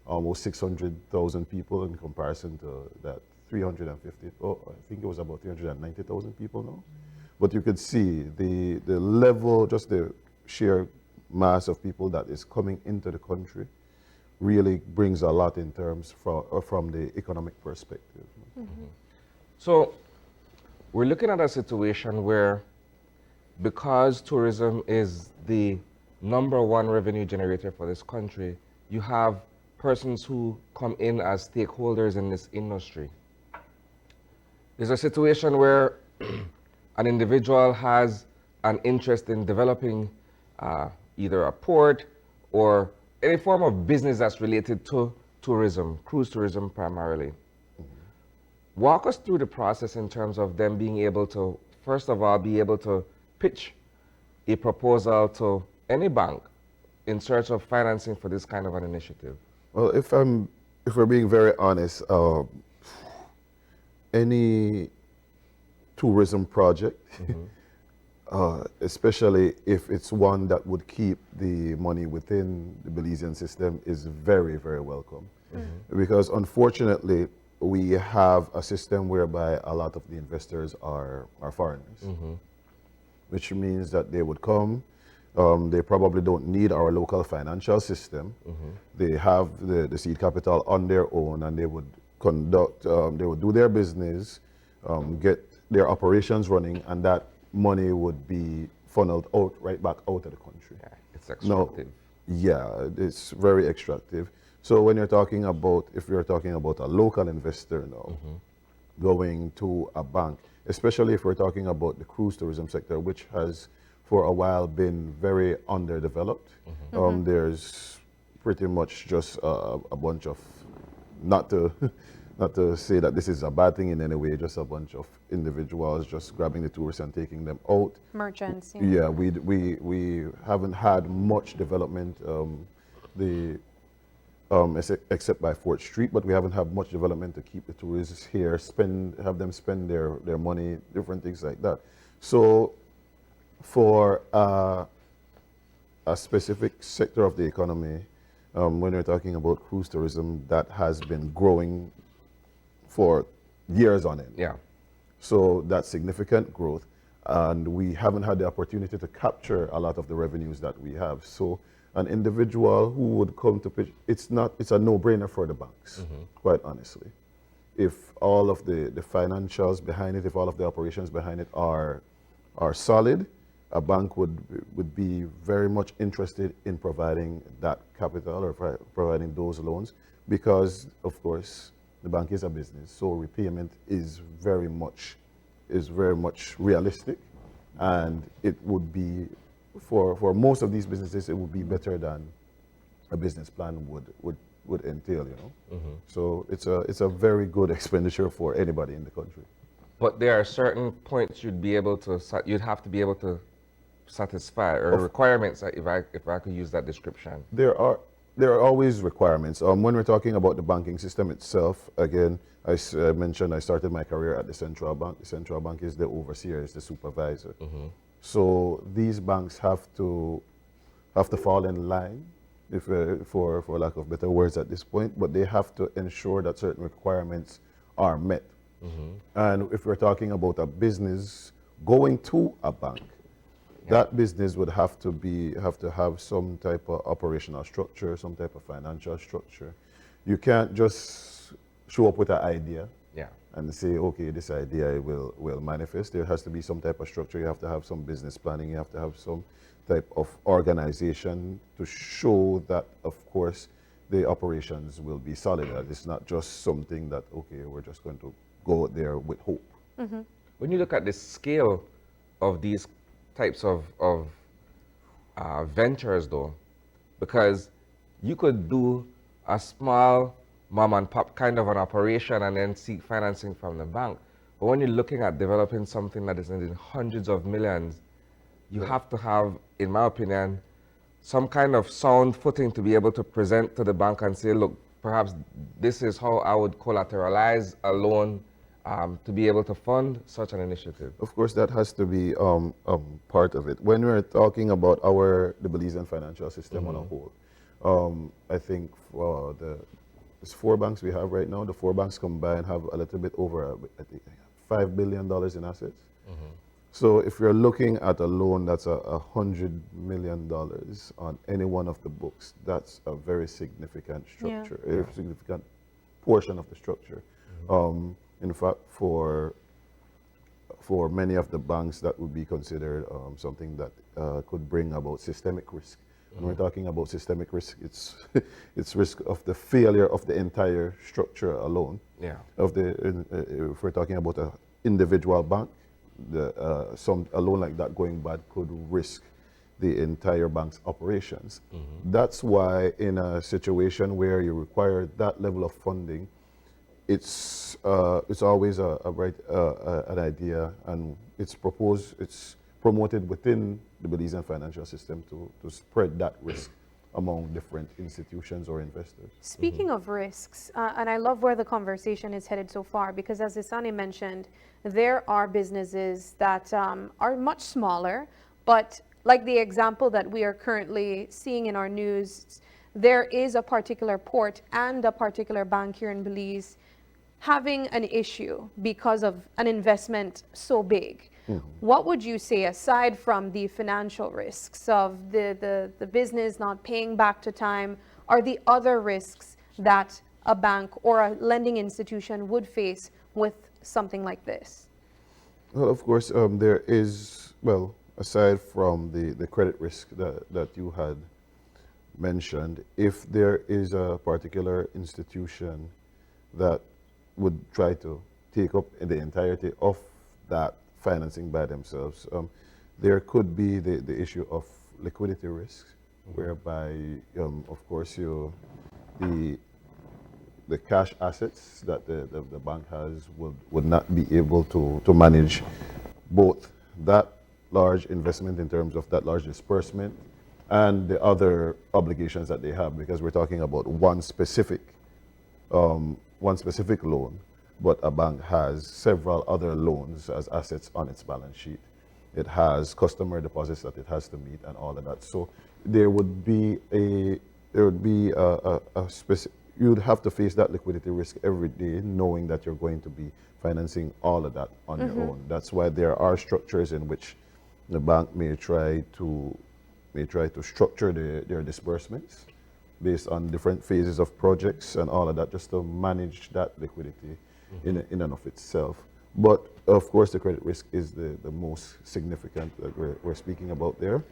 almost 600,000 people in comparison to that 350. Oh, I think it was about 390,000 people now. But you could see the level, just the sheer mass of people that is coming into the country really brings a lot in terms from the economic perspective. So we're looking at a situation where, because tourism is the #1 revenue generator for this country, you have persons who come in as stakeholders in this industry. There's a situation where an individual has an interest in developing either a port or any form of business that's related to tourism, cruise tourism primarily. Walk us through the process in terms of them being able to, first of all, be able to pitch a proposal to any bank in search of financing for this kind of an initiative. Well, if we're being very honest, any tourism project, especially if it's one that would keep the money within the Belizean system, is very, very welcome. Because unfortunately, we have a system whereby a lot of the investors are foreigners, which means that they would come, they probably don't need our local financial system. They have the seed capital on their own, and they would they would do their business, get their operations running, and that money would be funneled out, right back out of the country. Yeah, it's extractive. Yeah, it's very extractive. So when you're talking about, if you're talking about a local investor now, going to a bank, especially if we're talking about the cruise tourism sector, which has for a while been very underdeveloped, there's pretty much just a bunch of, not to say that this is a bad thing in any way, just a bunch of individuals just grabbing the tourists and taking them out. Merchants. Yeah, we haven't had much development, except by Fort Street, but we haven't had much development to keep the tourists here, have them spend their money, different things like that. So for a specific sector of the economy, when you're talking about cruise tourism, that has been growing for years on end. Yeah. So that's significant growth, and we haven't had the opportunity to capture a lot of the revenues that we have. So an individual who would come to pitch, it's a no-brainer for the banks, quite honestly. If all of the financials behind it, if all of the operations behind it are solid, a bank would be very much interested in providing that capital or providing those loans, because of course the bank is a business, so repayment is very much realistic, and it would be, for most of these businesses, it would be better than a business plan would entail, you know. So it's a very good expenditure for anybody in the country. But there are certain points you'd have to be able to satisfy, or requirements, if I could use that description. There are always requirements. When we're talking about the banking system itself, again, I mentioned I started my career at the central bank. The central bank is the overseer, is the supervisor. So these banks have to fall in line if for lack of better words at this point, but they have to ensure that certain requirements are met. And if we're talking about a business going to a bank, that business would have to have some type of operational structure, some type of financial structure. You can't just show up with an idea and say, okay, this idea will manifest. There has to be some type of structure. You have to have some business planning. You have to have some type of organization to show that, of course, the operations will be solid. That it's not just something that, okay, we're just going to go out there with hope. When you look at the scale of these types of ventures, though, because you could do a small mom and pop kind of an operation and then seek financing from the bank. But when you're looking at developing something that is in hundreds of millions, you have to have, in my opinion, some kind of sound footing to be able to present to the bank and say, look, perhaps this is how I would collateralize a loan to be able to fund such an initiative. Of course, that has to be part of it. When we're talking about the Belizean financial system on a whole, I think there's 4 banks we have right now. The 4 banks combined have a little bit over, I think, $5 billion in assets. So if you're looking at a loan that's $100 million on any one of the books, that's a very significant structure, a significant portion of the structure. In fact, for many of the banks, that would be considered something that could bring about systemic risk. When we're talking about systemic risk, it's risk of the failure of the entire structure alone. If we're talking about an individual bank, a loan like that going bad could risk the entire bank's operations. That's why in a situation where you require that level of funding, it's always an idea, and it's promoted within the Belizean financial system to spread that risk among different institutions or investors. Speaking of risks, and I love where the conversation is headed so far, because as Isani mentioned, there are businesses that are much smaller, but like the example that we are currently seeing in our news, there is a particular port and a particular bank here in Belize having an issue because of an investment so big. What would you say, aside from the financial risks of the business not paying back to time, are the other risks that a bank or a lending institution would face with something like this? Well, of course, there is, aside from the credit risk that you had mentioned, if there is a particular institution that would try to take up the entirety of that financing by themselves, there could be the issue of liquidity risks, whereby, of course, the cash assets that the bank has would not be able to manage both that large investment in terms of that large disbursement and the other obligations that they have, because we're talking about one specific loan, but a bank has several other loans as assets on its balance sheet. It has customer deposits that it has to meet and all of that. So there would be you'd have to face that liquidity risk every day, knowing that you're going to be financing all of that on your own. That's why there are structures in which the bank may try to structure their disbursements based on different phases of projects and all of that, just to manage that liquidity in and of itself. But of course, the credit risk is the most significant that we're speaking about there.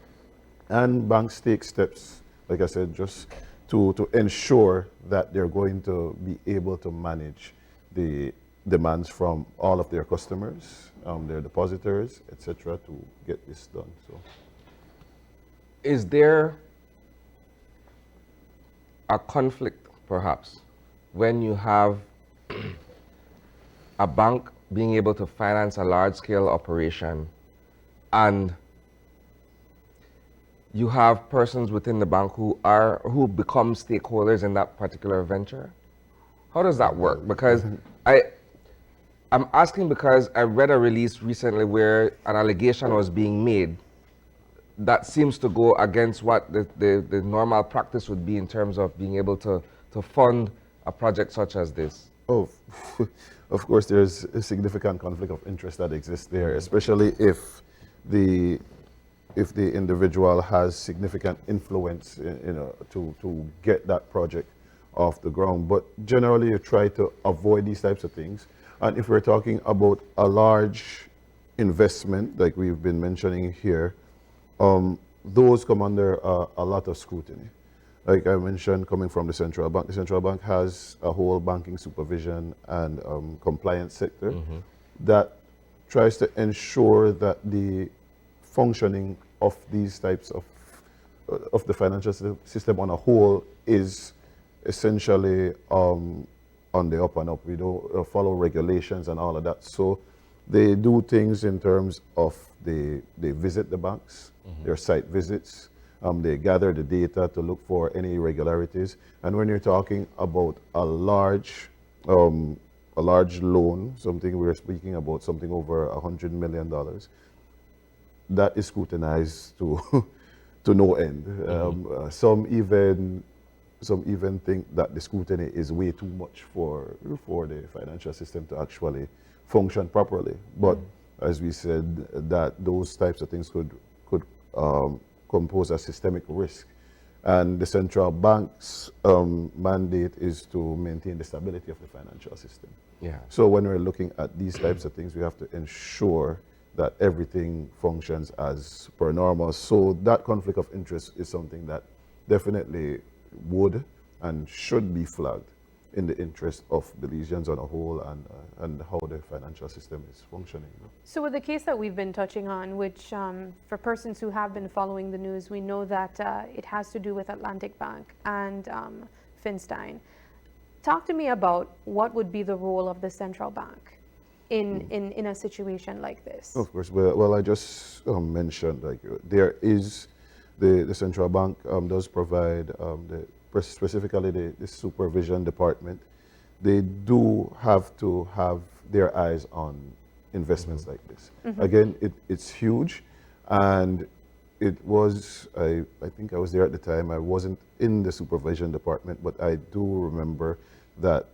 And banks take steps, like I said, just to ensure that they're going to be able to manage the demands from all of their customers, their depositors, etc., to get this done. So, is there a conflict, perhaps, when you have a bank being able to finance a large-scale operation and you have persons within the bank who become stakeholders in that particular venture? How does that work? Because I'm asking because I read a release recently where an allegation was being made that seems to go against what the normal practice would be in terms of being able to fund a project such as this? Oh, of course, there's a significant conflict of interest that exists there, especially if the individual has significant influence, to get that project off the ground. But generally, you try to avoid these types of things. And if we're talking about a large investment, like we've been mentioning here, those come under a lot of scrutiny. Like I mentioned, coming from the central bank has a whole banking supervision and compliance sector that tries to ensure that the functioning of these types of the financial system on a whole is essentially on the up and up. We don't follow regulations and all of that. So they do things in terms of they visit the banks, their site visits. They gather the data to look for any irregularities. And when you're talking about a large loan, we're speaking about something over $100 million, that is scrutinized to no end. Some even think that the scrutiny is way too much for the financial system to actually function properly. But as we said, that those types of things could compose a systemic risk. And the central bank's mandate is to maintain the stability of the financial system. Yeah. So when we're looking at these types of things, we have to ensure that everything functions as per normal. So that conflict of interest is something that definitely would and should be flagged in the interest of Belizeans on a whole and how the financial system is functioning. So with the case that we've been touching on, which for persons who have been following the news, we know that it has to do with Atlantic Bank and Finstein. Talk to me about what would be the role of the central bank in a situation like this. Of course. Well, I just mentioned, like, there is the central bank does provide specifically the supervision department. They do have to have their eyes on investments like this. Again, it's huge, and it was, I think I was there at the time. I wasn't in the supervision department, but I do remember that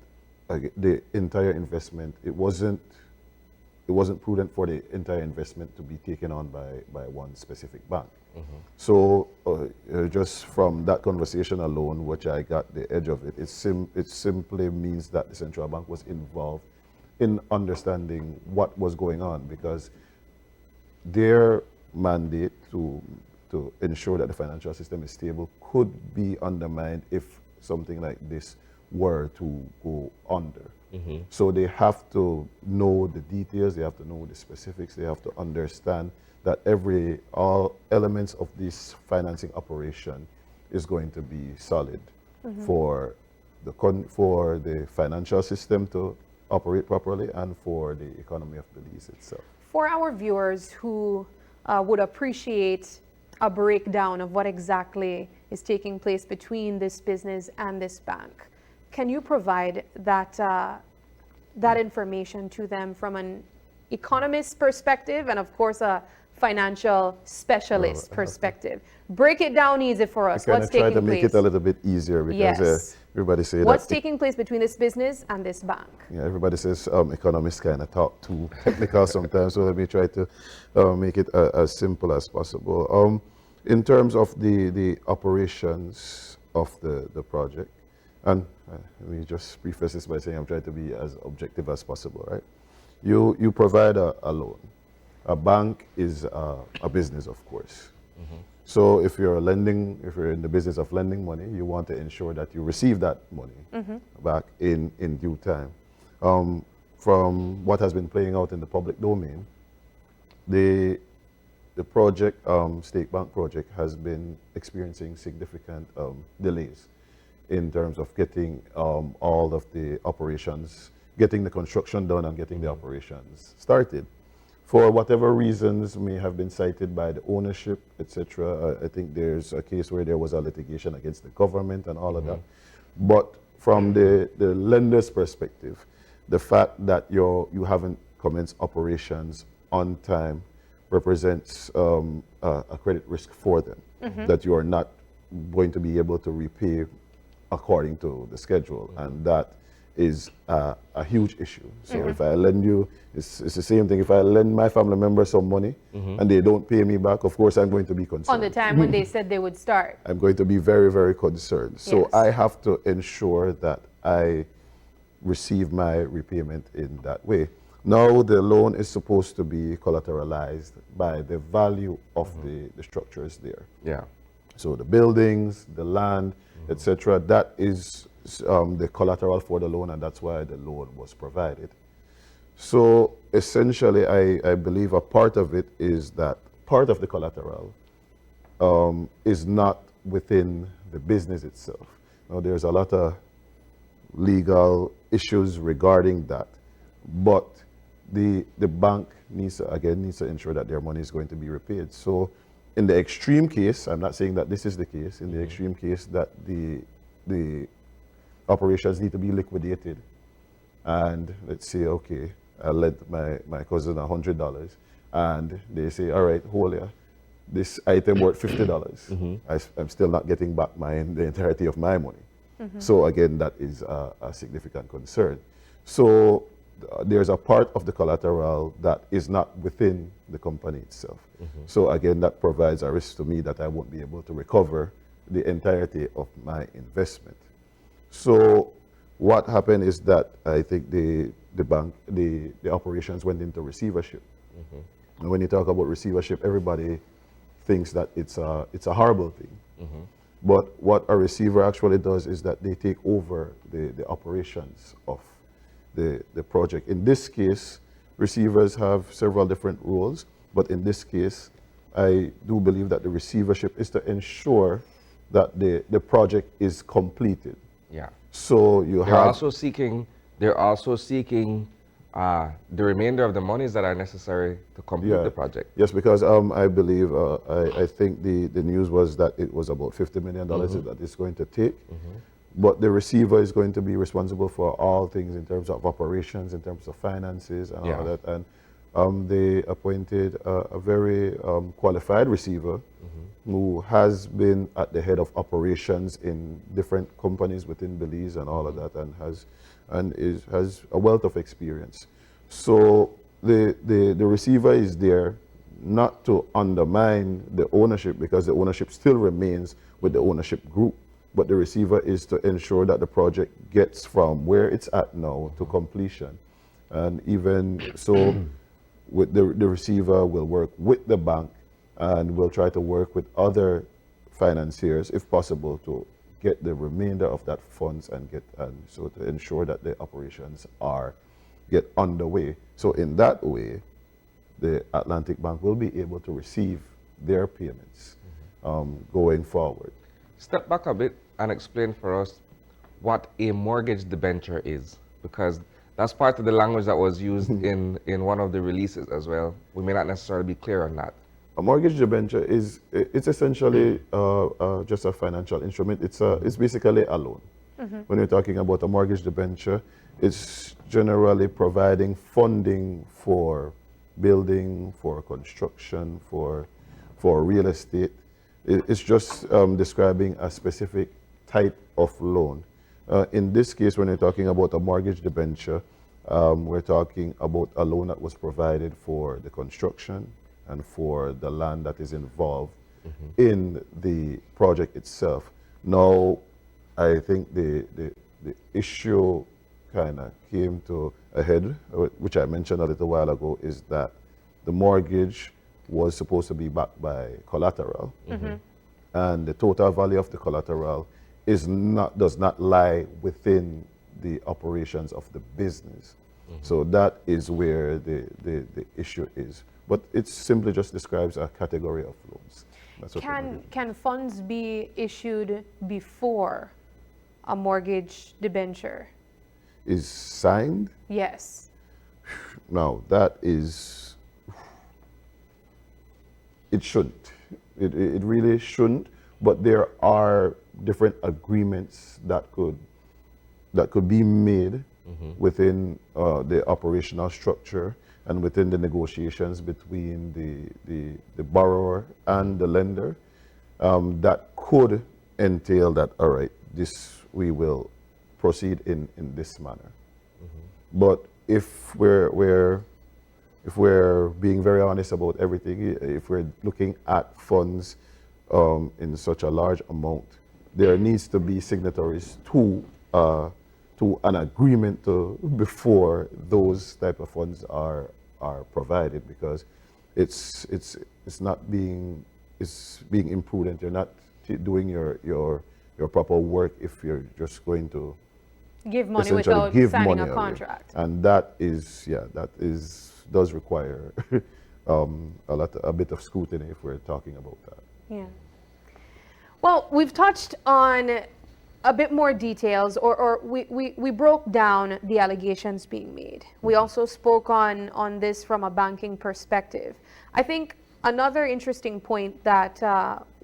the entire investment, it wasn't prudent for the entire investment to be taken on by one specific bank. So just from that conversation alone, which I got the edge of it, it simply means that the central bank was involved in understanding what was going on, because their mandate to ensure that the financial system is stable could be undermined if something like this were to go under. So they have to know the details, they have to know the specifics, they have to understand that all elements of this financing operation is going to be solid for the financial system to operate properly and for the economy of Belize itself. For our viewers who would appreciate a breakdown of what exactly is taking place between this business and this bank, can you provide that information to them from an economist perspective and, of course, a financial specialist perspective? Break it down easy for us. What's taking place? Try to make it a little bit easier, because everybody says what's taking place between this business and this bank? Yeah, everybody says economists kind of talk too technical sometimes, so let me try to make it as simple as possible. In terms of the operations of the project, and let me just preface this by saying I'm trying to be as objective as possible, right? You provide a loan. A bank is a business, of course. So if you're in the business of lending money, you want to ensure that you receive that money back in due time. From what has been playing out in the public domain, the project, State Bank project, has been experiencing significant delays in terms of getting all of the operations, getting the construction done and getting the operations started. For whatever reasons may have been cited by the ownership, etc. I think there's a case where there was a litigation against the government and all of that. But from the lender's perspective, the fact that you haven't commenced operations on time represents a credit risk for them, that you are not going to be able to repay according to the schedule, and that is a huge issue. So if I lend you, it's the same thing. If I lend my family member some money and they don't pay me back, of course I'm going to be concerned. On the time when they said they would start. I'm going to be very, very concerned. So Yes. I have to ensure that I receive my repayment in that way. Now the loan is supposed to be collateralized by the value of the structures there. Yeah. So the buildings, the land, etc. That is the collateral for the loan, and that's why the loan was provided. So essentially, I believe a part of it is that part of the collateral is not within the business itself. Now, there's a lot of legal issues regarding that, but the bank needs to ensure that their money is going to be repaid. So in the extreme case, I'm not saying that this is the case, in the extreme case that the operations need to be liquidated, and let's say, okay, I lent my cousin $100, and they say, all right, hold here, this item worth $50. I'm still not getting back the entirety of my money. So again, that is a significant concern. So there's a part of the collateral that is not within the company itself. So again, that provides a risk to me that I won't be able to recover the entirety of my investment. So what happened is that I think the bank, the operations went into receivership. And when you talk about receivership, everybody thinks that it's a horrible thing. But what a receiver actually does is that they take over the operations of the project. In this case, receivers have several different roles, but in this case, I do believe that the receivership is to ensure that the project is completed. Yeah. So they're also seeking the remainder of the monies that are necessary to complete the project. Yes, because I believe, I think the news was that it was about $50 million that it's going to take. But the receiver is going to be responsible for all things in terms of operations, in terms of finances and all that. And they appointed a very qualified receiver who has been at the head of operations in different companies within Belize and all of that, and has a wealth of experience. So the receiver is there not to undermine the ownership, because the ownership still remains with the ownership group. But the receiver is to ensure that the project gets from where it's at now to completion. And even so, with the receiver will work with the bank and will try to work with other financiers, if possible, to get the remainder of that funds and so to ensure that the operations get underway. So in that way, the Atlantic Bank will be able to receive their payments going forward. Step back a bit and explain for us what a mortgage debenture is, because that's part of the language that was used in one of the releases as well. We may not necessarily be clear on that. A mortgage debenture it's essentially just a financial instrument. It's basically a loan. When you're talking about a mortgage debenture, it's generally providing funding for building, for construction, for real estate. It's just describing a specific type of loan. In this case, when you're talking about a mortgage debenture, we're talking about a loan that was provided for the construction and for the land that is involved in the project itself. Now, I think the issue kind of came to a head, which I mentioned a little while ago, is that the mortgage was supposed to be backed by collateral, and the total value of the collateral does not lie within the operations of the business. So that is where the issue is. But it simply just describes a category of loans. That's what Can funds be issued before a mortgage debenture? is signed? Yes. Now, that is, it shouldn't. It really shouldn't, but there are different agreements that could be made within the operational structure, and within the negotiations between the borrower and the lender, that could entail that, all right, this we will proceed in this manner. But if we're being very honest about everything, if we're looking at funds in such a large amount, there needs to be signatories to an agreement before those type of funds are provided, because it's being imprudent. You're not doing your proper work if you're just going to Give money essentially without give signing money a away. contract. And that does require a bit of scrutiny if we're talking about that. Yeah. Well, we've touched on a bit more details, or we broke down the allegations being made. We also spoke on this from a banking perspective. I think another interesting point that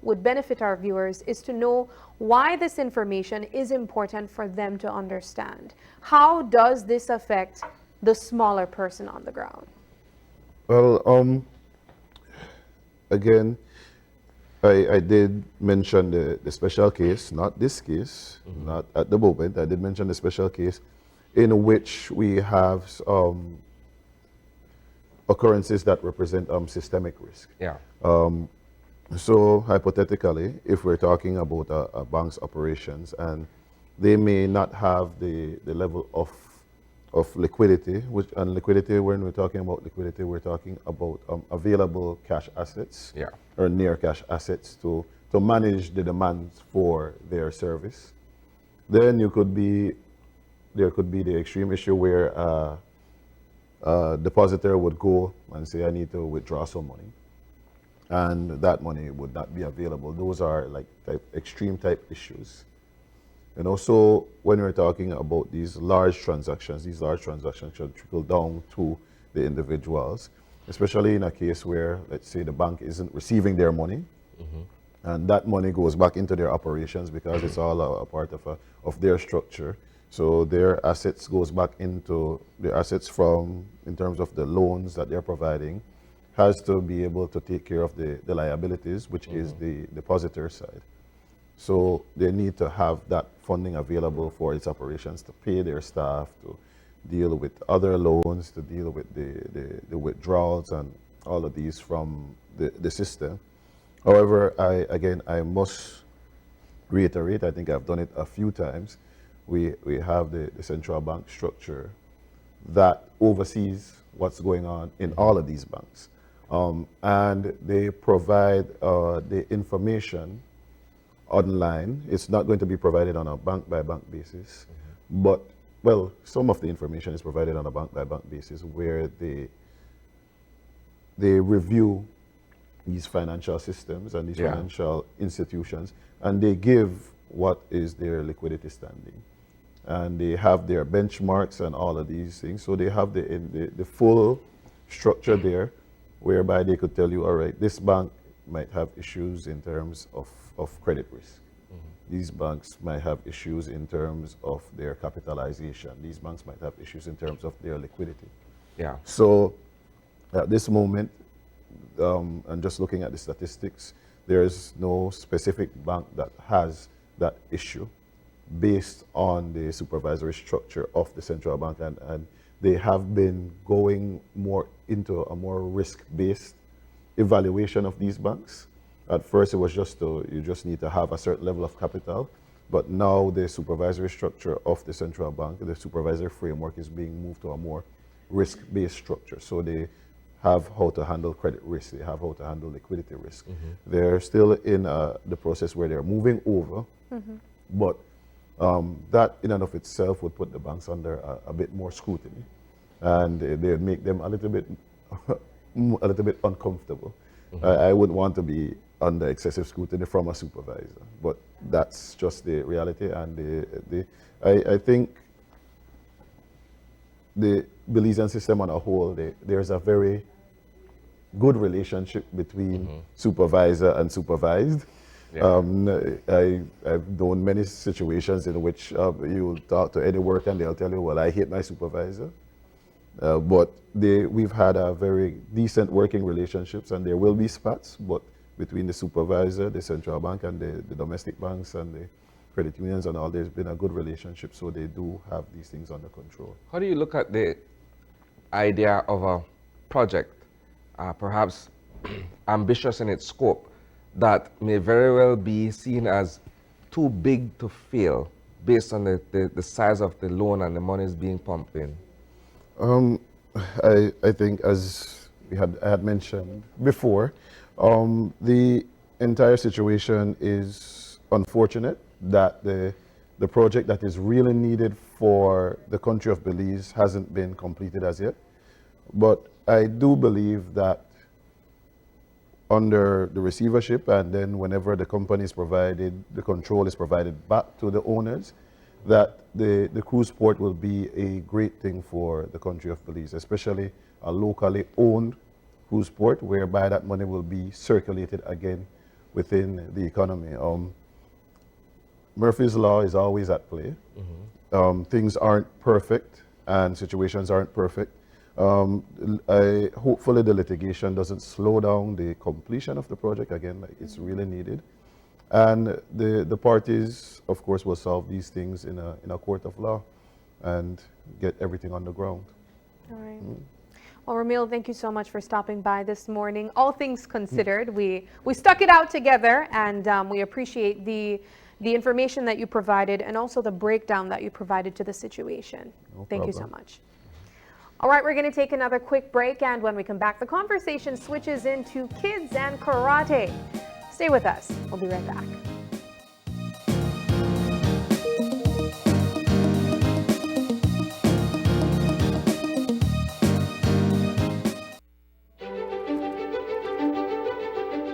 would benefit our viewers is to know why this information is important for them to understand. How does this affect the smaller person on the ground? Well, again, I did mention the special case, not this case, not at the moment. I did mention the special case in which we have occurrences that represent systemic risk. Yeah. So hypothetically, if we're talking about a bank's operations and they may not have the level of liquidity, and liquidity, when we're talking about liquidity, we're talking about available cash assets, Yeah. or near cash assets to manage the demands for their service. Then there could be the extreme issue where a depositor would go and say, I need to withdraw some money, and that money would not be available. Those are like extreme type issues. And also, when we're talking about these large transactions should trickle down to the individuals, especially in a case where, let's say, the bank isn't receiving their money, and that money goes back into their operations because it's all a part of their structure. So their assets goes back into the assets in terms of the loans that they're providing, has to be able to take care of the liabilities, which is the depositor side. So they need to have that funding available for its operations, to pay their staff, to deal with other loans, to deal with the withdrawals and all of these from the system. However, I must reiterate, I think I've done it a few times, we have the central bank structure that oversees what's going on in all of these banks. And they provide the information online. It's not going to be provided on a bank-by-bank basis, but, well, some of the information is provided on a bank-by-bank basis where they review these financial systems and these financial institutions, and they give what is their liquidity standing. And they have their benchmarks and all of these things. So they have the full structure there, whereby they could tell you, all right, this bank might have issues in terms of credit risk. These banks might have issues in terms of their capitalization. These banks might have issues in terms of their liquidity. Yeah. So at this moment, and just looking at the statistics, there is no specific bank that has that issue based on the supervisory structure of the central bank, and they have been going more into a more risk-based evaluation of these banks. At first, it was you just need to have a certain level of capital, but now the supervisory structure of the central bank, the supervisory framework, is being moved to a more risk-based structure. So they have how to handle credit risk, they have how to handle liquidity risk. They're still in the process where they're moving over, but that in and of itself would put the banks under a bit more scrutiny, and they make them a little bit uncomfortable. I wouldn't want to be under excessive scrutiny from a supervisor, but that's just the reality. And I think the Belizean system on a whole, there's a very good relationship between supervisor and supervised. I've known many situations in which you'll talk to any worker and they'll tell you, well, I hate my supervisor. But we've had a very decent working relationships, and there will be spats, but between the supervisor, the central bank, and the domestic banks and the credit unions and all, there's been a good relationship, so they do have these things under control. How do you look at the idea of a project, perhaps ambitious in its scope, that may very well be seen as too big to fail based on the size of the loan and the monies being pumped in? I think, as I had mentioned before, the entire situation is unfortunate that the project that is really needed for the country of Belize hasn't been completed as yet. But I do believe that under the receivership, and then whenever the company is provided, the control is provided back to the owners, that the cruise port will be a great thing for the country of Belize, especially a locally owned cruise port, whereby that money will be circulated again within the economy. Murphy's Law is always at play. Things aren't perfect and situations aren't perfect. Hopefully the litigation doesn't slow down the completion of the project. Again, like, it's really needed. And the parties, of course, will solve these things in a court of law and get everything on the ground. All right. Well, Ramil, thank you so much for stopping by this morning. All things considered, we stuck it out together, and we appreciate the information that you provided and also the breakdown that you provided to the situation. Thank you so much. All right, we're going to take another quick break, and when we come back, the conversation switches into kids and karate. Stay with us. We'll be right back.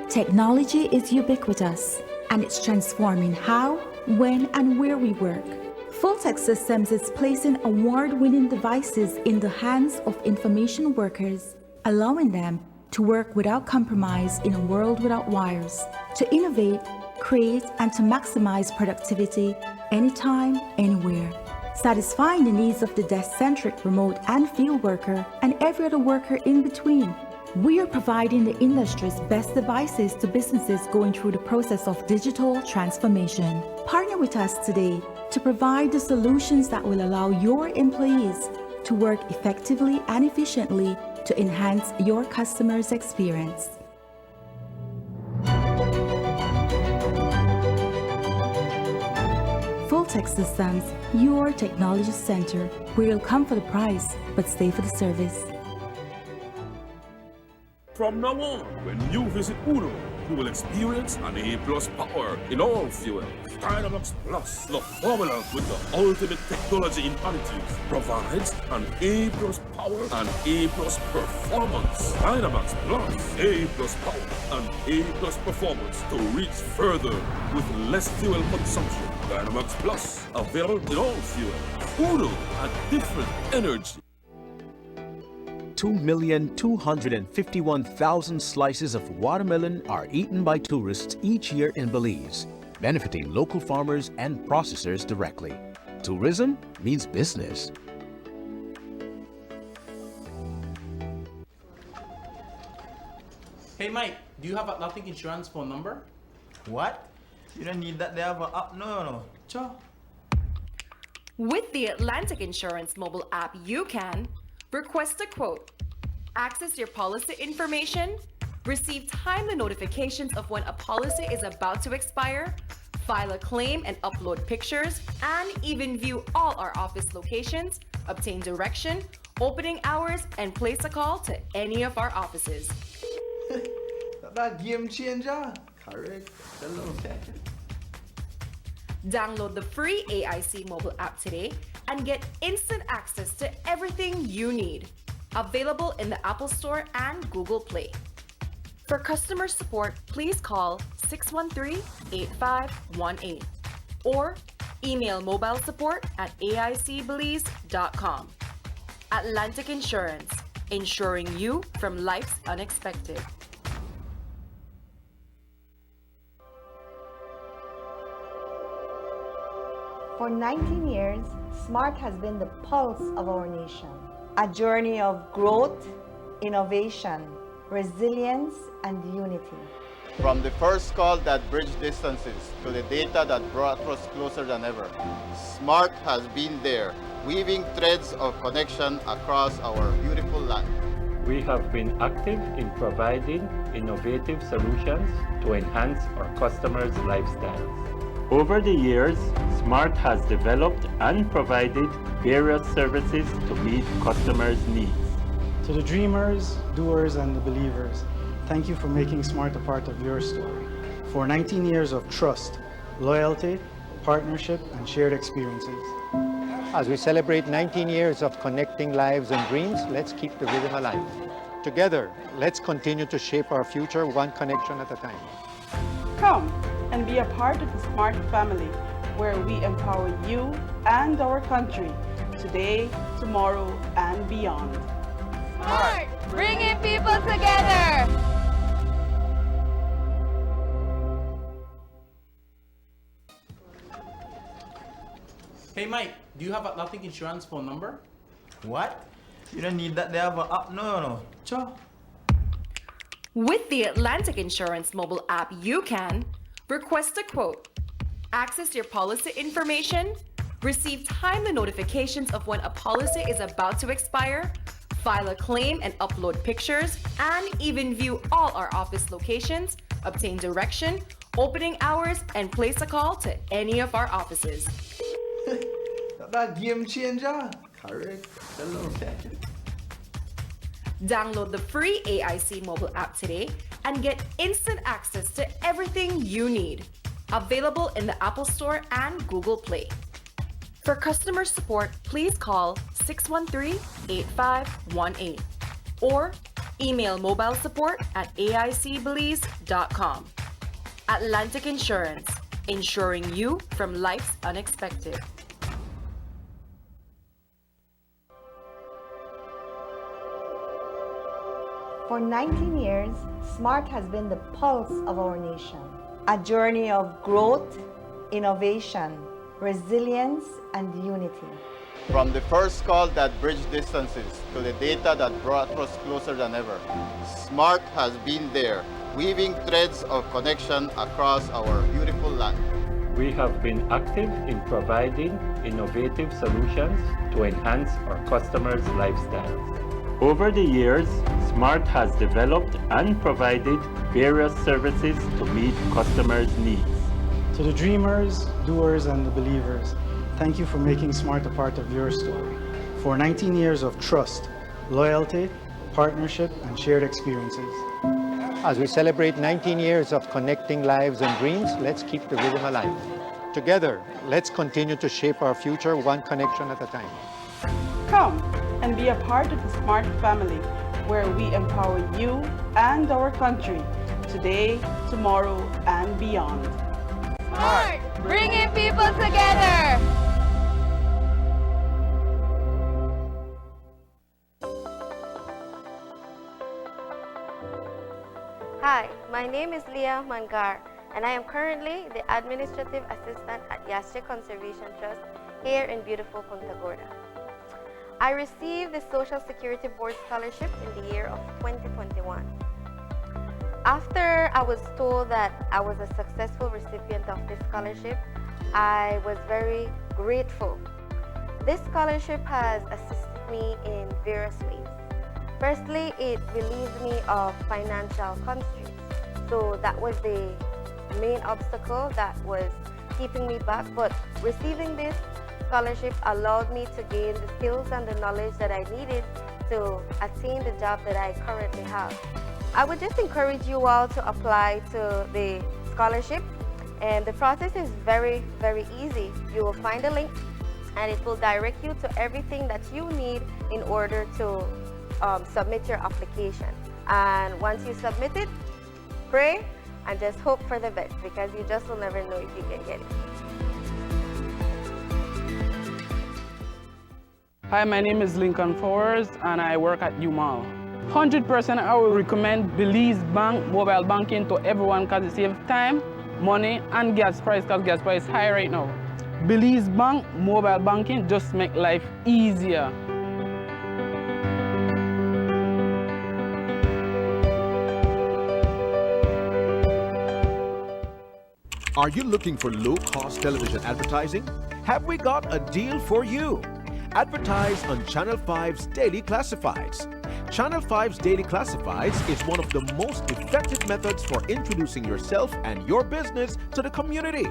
Technology is ubiquitous, and it's transforming how, when, and where we work. Fulltech Systems is placing award-winning devices in the hands of information workers, allowing them to work without compromise in a world without wires, to innovate, create, and to maximize productivity anytime, anywhere, satisfying the needs of the desk-centric remote and field worker and every other worker in between. We are providing the industry's best devices to businesses going through the process of digital transformation. Partner with us today to provide the solutions that will allow your employees to work effectively and efficiently to enhance your customers' experience. Fulltech Systems, your technology center, where you'll come for the price, but stay for the service. From now on, when you visit Uno, you will experience an A+ power in all fuels. Dynamax Plus, the formula with the ultimate technology in additives, provides an A+ power and A+ performance. Dynamax Plus, A+ power and A+ performance to reach further with less fuel consumption. Dynamax Plus, available in all fuels. Uno, a different energy. 2,251,000 slices of watermelon are eaten by tourists each year in Belize, benefiting local farmers and processors directly. Tourism means business. Hey Mike, do you have Atlantic Insurance phone number? What? You don't need that, they have an app? No. Sure. With the Atlantic Insurance mobile app, you can request a quote, access your policy information, receive timely notifications of when a policy is about to expire, file a claim and upload pictures, and even view all our office locations, obtain direction, opening hours, and place a call to any of our offices. That game changer. Correct. Download the free AIC mobile app today and get instant access to everything you need. Available in the Apple Store and Google Play. For customer support, please call 613-8518 or email mobile support at aicbelize.com. Atlantic Insurance, insuring you from life's unexpected. For 19 years, SMART has been the pulse of our nation. a journey of growth, innovation, resilience, and unity. From the first call that bridged distances to the data that brought us closer than ever, Smart has been there, weaving threads of connection across our beautiful land. We have been active in providing innovative solutions to enhance our customers' lifestyles. Over the years, Smart has developed and provided various services to meet customers' needs. To the dreamers, doers, and the believers, thank you for making Smart a part of your story. For 19 years of trust, loyalty, partnership, and shared experiences. As we celebrate 19 years of connecting lives and dreams, let's keep the rhythm alive. Together, let's continue to shape our future one connection at a time. Come and be a part of the Smart family, where we empower you and our country today, tomorrow, and beyond. Smart, bringing people together. Hey Mike, do you have Atlantic Insurance phone number? What? You don't need that. They have an app. No. Sure. With the Atlantic Insurance mobile app, you can request a quote, access your policy information, receive timely notifications of when a policy is about to expire, file a claim and upload pictures, and even view all our office locations, obtain direction, opening hours, and place a call to any of our offices. That game changer. Correct. Download the free AIC mobile app today and get instant access to everything you need. Available in the Apple Store and Google Play. For customer support, please call 613-8518 or email mobile support at aicbelize.com. Atlantic Insurance, insuring you from life's unexpected. For 19 years, Smart has been the pulse of our nation. A journey of growth, innovation, resilience, and unity. From the first call that bridged distances to the data that brought us closer than ever, Smart has been there, weaving threads of connection across our beautiful land. We have been active in providing innovative solutions to enhance our customers' lifestyles. Over the years, Smart has developed and provided various services to meet customers' needs. To the dreamers, doers, and the believers, thank you for making Smart a part of your story. For 19 years of trust, loyalty, partnership, and shared experiences. As we celebrate 19 years of connecting lives and dreams, let's keep the rhythm alive. Together, let's continue to shape our future one connection at a time. Come and be a part of the Smart family, where we empower you and our country today, tomorrow, and beyond. Smart, bringing people together. Hi, my name is Leah Mangar, and I am currently the Administrative Assistant at Yasche Conservation Trust here in beautiful Punta Gorda. I received the Social Security Board Scholarship in the year of 2021. After I was told that I was a successful recipient of this scholarship, I was very grateful. This scholarship has assisted me in various ways. Firstly, it relieved me of financial constraints. So that was the main obstacle that was keeping me back, but receiving this scholarship allowed me to gain the skills and the knowledge that I needed to attain the job that I currently have. I would just encourage you all to apply to the scholarship, and the process is very, very easy. You will find a link and it will direct you to everything that you need in order to submit your application. And once you submit it, pray and just hope for the best, because you just will never know if you can get it. Hi, my name is Lincoln Powers and I work at UMall. 100% I will recommend Belize Bank mobile banking to everyone because it saves time, money, and gas price, because gas price is high right now. Belize Bank mobile banking just make life easier. Are you looking for low-cost television advertising? Have we got a deal for you? Advertise on Channel 5's Daily Classifieds. Channel 5's Daily Classifieds is one of the most effective methods for introducing yourself and your business to the community.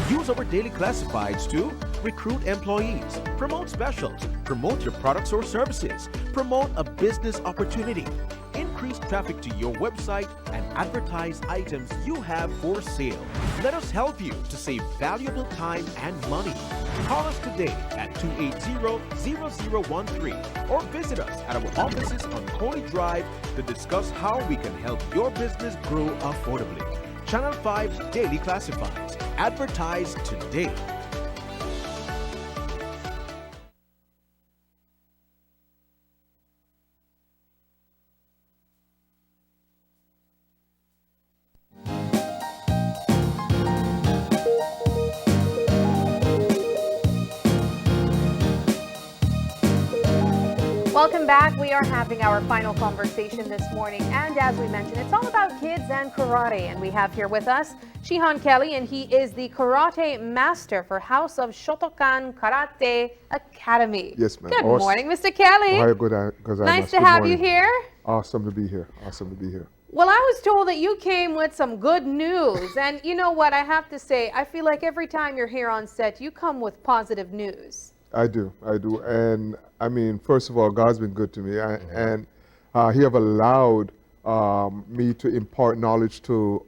Use our Daily Classifieds to recruit employees, promote specials, promote your products or services, promote a business opportunity, increase traffic to your website, and advertise items you have for sale. Let us help you to save valuable time and money. Call us today at 280-0013 or visit us at our offices on Coney Drive to discuss how we can help your business grow affordably. Channel 5's Daily Classifieds. Advertise today. Welcome back. We are having our final conversation this morning, and as we mentioned, it's all about kids and karate. And we have here with us Shihan Kelly, and he is the karate master for House of Shotokan Karate Academy. Yes, ma'am. Good morning, Mr. Kelly. Nice to have you here. Awesome to be here. Awesome to be here. Well, I was told that you came with some good news, and you know what? I have to say, I feel like every time you're here on set, you come with positive news. I do. And I mean, first of all, God's been good to me, and He have allowed me to impart knowledge to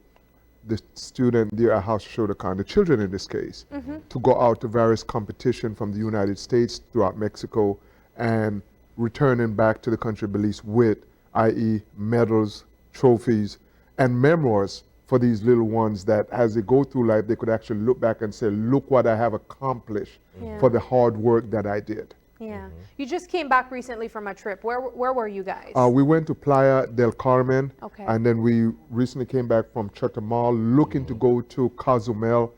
the student there at House of Shotokan, the children in this case, to go out to various competition from the United States throughout Mexico and returning back to the country released with, i.e. medals, trophies, and memoirs for these little ones that as they go through life, they could actually look back and say, look what I have accomplished for the hard work that I did. Yeah. You just came back recently from a trip. Where were you guys? We went to Playa del Carmen, Okay. and then we recently came back from Chetumal, looking to go to Cozumel,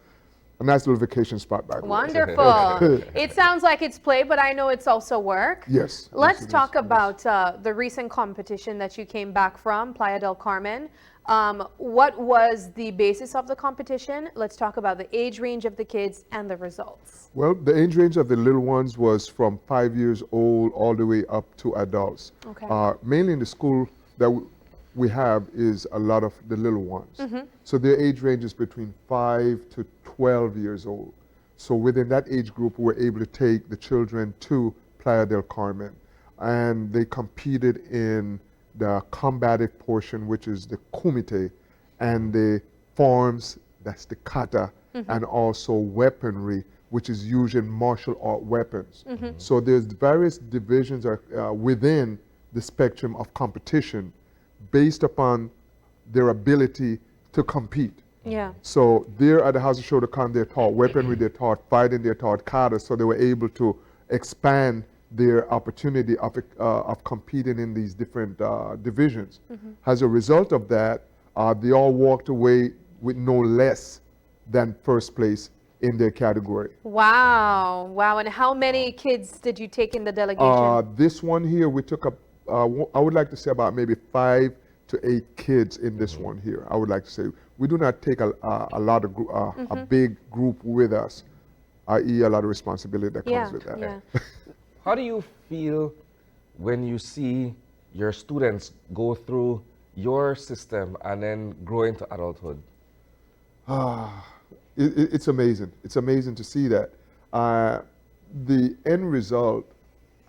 a nice little vacation spot, by the way. Wonderful. It sounds like it's play, but I know it's also work. Yes. Let's talk about the recent competition that you came back from, Playa del Carmen. What was the basis of the competition? Let's talk about the age range of the kids and the results. Well, the age range of the little ones was from 5 years old all the way up to adults. Okay. Mainly in the school that we have is a lot of the little ones. So their age range is between 5 to 12 years old. So within that age group, we were able to take the children to Playa del Carmen. And they competed in the combative portion, which is the kumite, and the forms, that's the kata, and also weaponry, which is using martial art weapons. So there's various divisions within the spectrum of competition based upon their ability to compete. Yeah. So there at the House of Shotokan, they're taught weaponry, they're taught fighting, they're taught kata, so they were able to expand their opportunity of competing in these different divisions. As a result of that, they all walked away with no less than first place in their category. Wow. Wow. And how many kids did you take in the delegation? This one here, we took up, I would like to say about maybe 5 to 8 kids in this one here. I would like to say we do not take a lot of a big group with us, i.e. a lot of responsibility that comes with that. Yeah. How do you feel when you see your students go through your system and then grow into adulthood? It's amazing. It's amazing to see that. The end result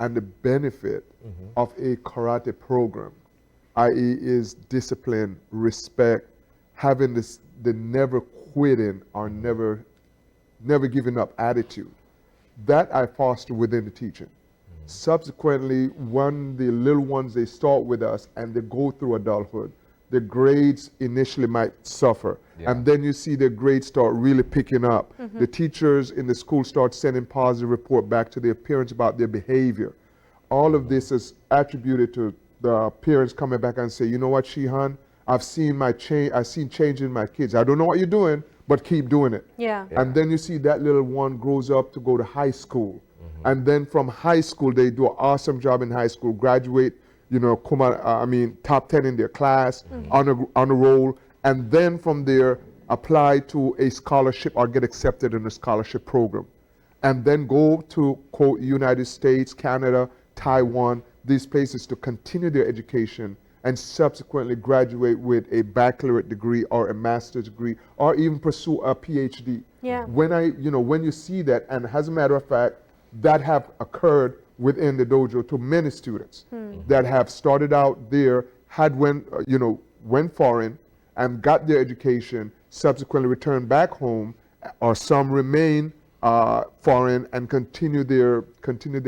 and the benefit of a karate program, i.e. is discipline, respect, having the never quitting or never giving up attitude. That I foster within the teaching. Subsequently, when the little ones, they start with us and they go through adulthood, the grades initially might suffer. And then you see their grades start really picking up. The teachers in the school start sending positive report back to their parents about their behavior. All of this is attributed to the parents coming back and say, you know what, Shihan, I've seen change in my kids. I don't know what you're doing, but keep doing it. Yeah. And then you see that little one grows up to go to high school. And then from high school, they do an awesome job in high school, graduate, you know, come out, top 10 in their class, on a roll. And then from there, apply to a scholarship or get accepted in a scholarship program, and then go to, quote, United States, Canada, Taiwan, these places to continue their education and subsequently graduate with a baccalaureate degree or a master's degree or even pursue a PhD. Yeah. When you see that, and as a matter of fact, that have occurred within the dojo to many students that have started out there, went foreign and got their education, subsequently returned back home, or some remain foreign and continue their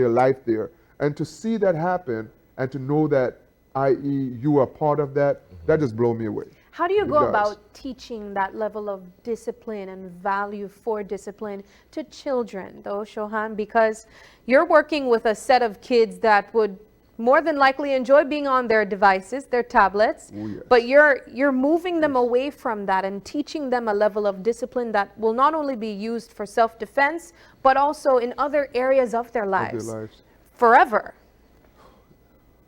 life there. And to see that happen and to know that, i.e., you are part of that, that just blows me away. How do you It go does. about teaching that level of discipline and value for discipline to children, though, Shohan? Because you're working with a set of kids that would more than likely enjoy being on their devices, their tablets, Oh, yes. but you're moving them away from that and teaching them a level of discipline that will not only be used for self-defense, but also in other areas of their lives, forever.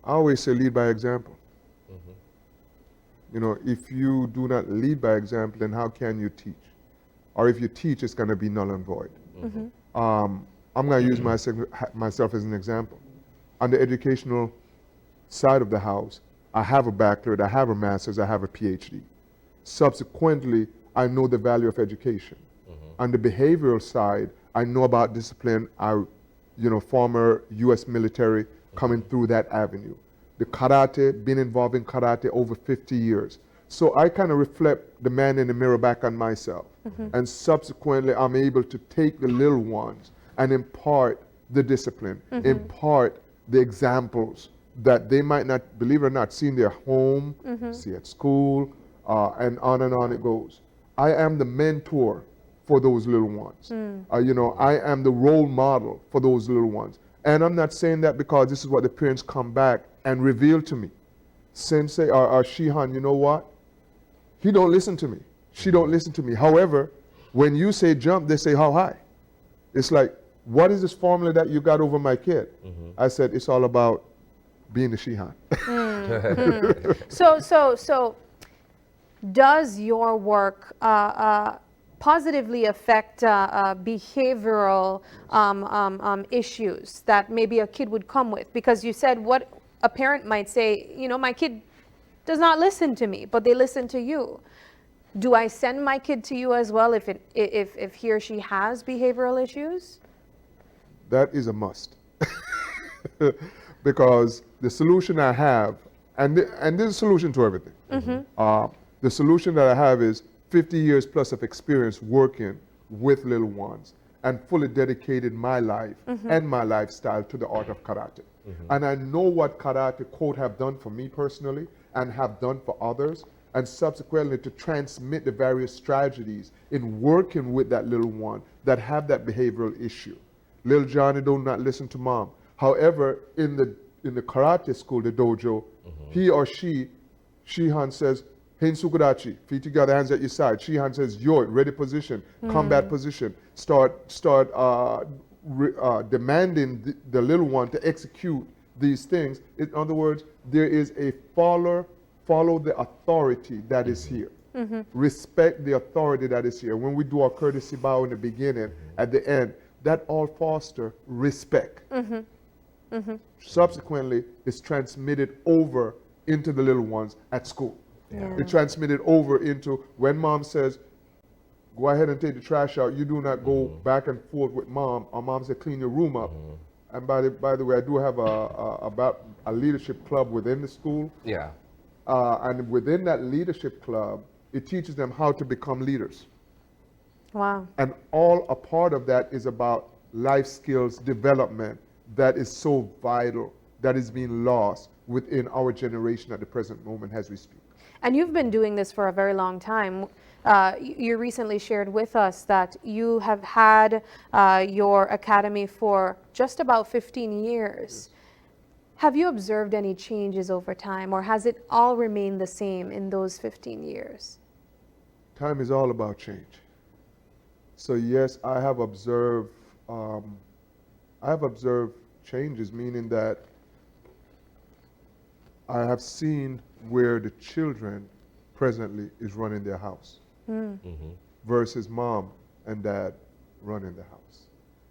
I always say lead by example. If you do not lead by example, then how can you teach? Or if you teach, it's going to be null and void. I'm going to use myself as an example. On the educational side of the house, I have a baccalaureate, I have a master's, I have a PhD. Subsequently, I know the value of education. On the behavioral side, I know about discipline. Former U.S. military coming through that avenue. The karate, been involved in karate over 50 years. So I kind of reflect the man in the mirror back on myself. And subsequently, I'm able to take the little ones and impart the discipline, impart the examples that they might not, believe it or not, see in their home, see at school, and on it goes. I am the mentor for those little ones. I am the role model for those little ones. And I'm not saying that because this is what the parents come back and reveal to me. Sensei or Shihan, you know what? He don't listen to me. She don't listen to me. However, when you say jump, they say how high. It's like, what is this formula that you got over my kid? I said, it's all about being a Shihan. So does your work positively affect behavioral issues that maybe a kid would come with? Because you said what a parent might say, my kid does not listen to me, but they listen to you. Do I send my kid to you as well if he or she has behavioral issues? That is a must. Because the solution I have, and there's a solution to everything. The solution that I have is 50 years plus of experience working with little ones and fully dedicated my life and my lifestyle to the art of karate. And I know what karate, quote, have done for me personally and have done for others, and subsequently to transmit the various strategies in working with that little one that have that behavioral issue. Little Johnny do not listen to mom. However, in the karate school, the dojo, he or she, Shihan says, Hein Sukudachi, feet together, hands at your side. Shihan says, yo, ready position, combat position. Start demanding the little one to execute these things. In other words, there is a follow the authority that is here. Respect the authority that is here. When we do our courtesy bow in the beginning, at the end, that all foster respect. Subsequently, it's transmitted over into the little ones at school. It transmitted over into when mom says, go ahead and take the trash out. You do not go back and forth with mom. Or mom said, clean your room up. And by the way, I do have a leadership club within the school. And within that leadership club, it teaches them how to become leaders. Wow. And all a part of that is about life skills development that is so vital, that is being lost within our generation at the present moment as we speak. And you've been doing this for a very long time. You recently shared with us that you have had your academy for just about 15 years. Have you observed any changes over time, or has it all remained the same in those 15 years? Time is all about change. So yes, I have observed changes, meaning that I have seen where the children presently is running their house. versus mom and dad running the house.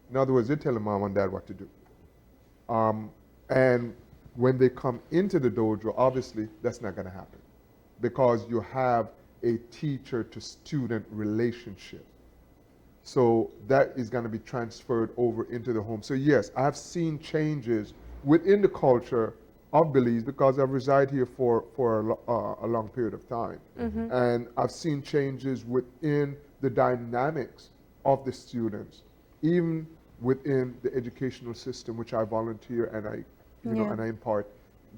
In other words, they're telling mom and dad what to do. And when they come into the dojo, obviously that's not going to happen because you have a teacher to student relationship. So that is going to be transferred over into the home. So yes, I've seen changes within the culture of Belize because I've resided here for a long period of time. And I've seen changes within the dynamics of the students, even within the educational system, which I volunteer and and I impart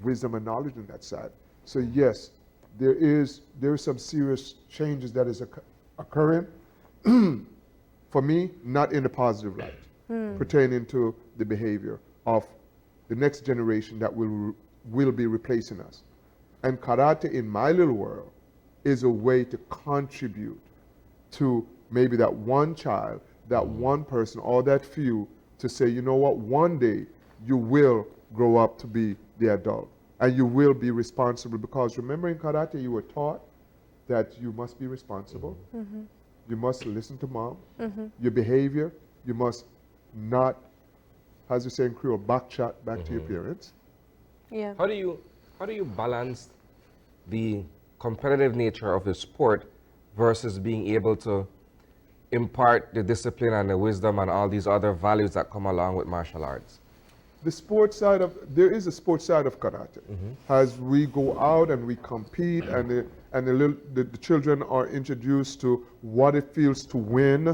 wisdom and knowledge in that side. So yes, there is some serious changes that is occurring. For me, not in a positive light, pertaining to the behavior of the next generation that will be replacing us. And karate in my little world is a way to contribute to maybe that one child, that one person, or that few to say, you know what, one day you will grow up to be the adult and you will be responsible, because remember in karate you were taught that you must be responsible. You must listen to mom. Your behavior, you must not, as you say in Creole, backchat back to your parents. Yeah. How do you balance the competitive nature of the sport versus being able to impart the discipline and the wisdom and all these other values that come along with martial arts? The sports side of, there is a sports side of karate. As we go out and we compete and the children are introduced to what it feels to win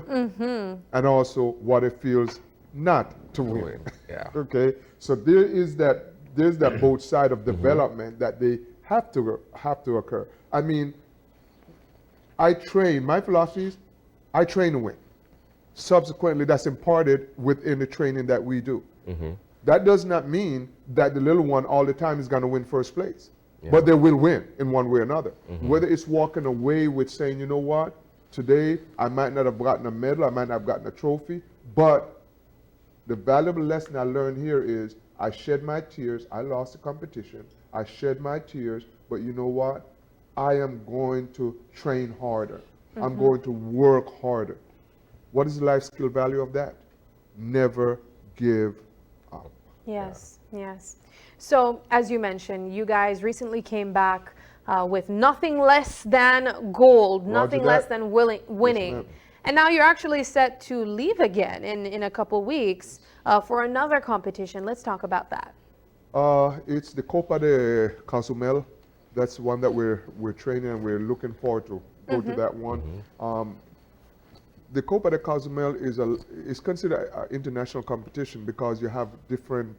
and also what it feels not to win. Yeah. Okay, so there's that both side of development that they have to occur. I mean, I train, my philosophy is I train to win. Subsequently, that's imparted within the training that we do. That does not mean that the little one all the time is going to win first place. But they will win in one way or another. Whether it's walking away with saying, you know what, today I might not have gotten a medal, I might not have gotten a trophy, but the valuable lesson I learned here is I shed my tears, I lost the competition, I shed my tears, but you know what? I am going to train harder. I'm going to work harder. What is the life skill value of that? Never give up. Yes, yes. So, as you mentioned, you guys recently came back with nothing less than gold, nothing less than winning. Yes, and now you're actually set to leave again in a couple weeks for another competition. Let's talk about that. It's the Copa de Cozumel. That's one that we're training and we're looking forward to go to that one. The Copa de Cozumel is considered an international competition because you have different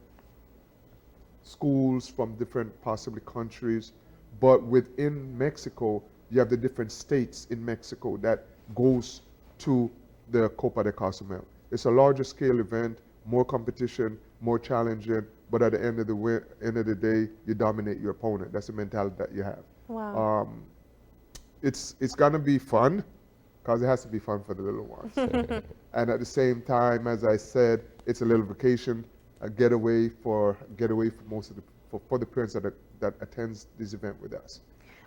schools from different possibly countries, but within Mexico you have the different states in Mexico that goes to the Copa de Cozumel. It's a larger scale event, more competition, more challenging, but at the end of the day you dominate your opponent. That's the mentality that you have. Wow. It's gonna be fun, because it has to be fun for the little ones. And at the same time, as I said, it's a little vacation, a getaway for most of the parents that attends this event with us.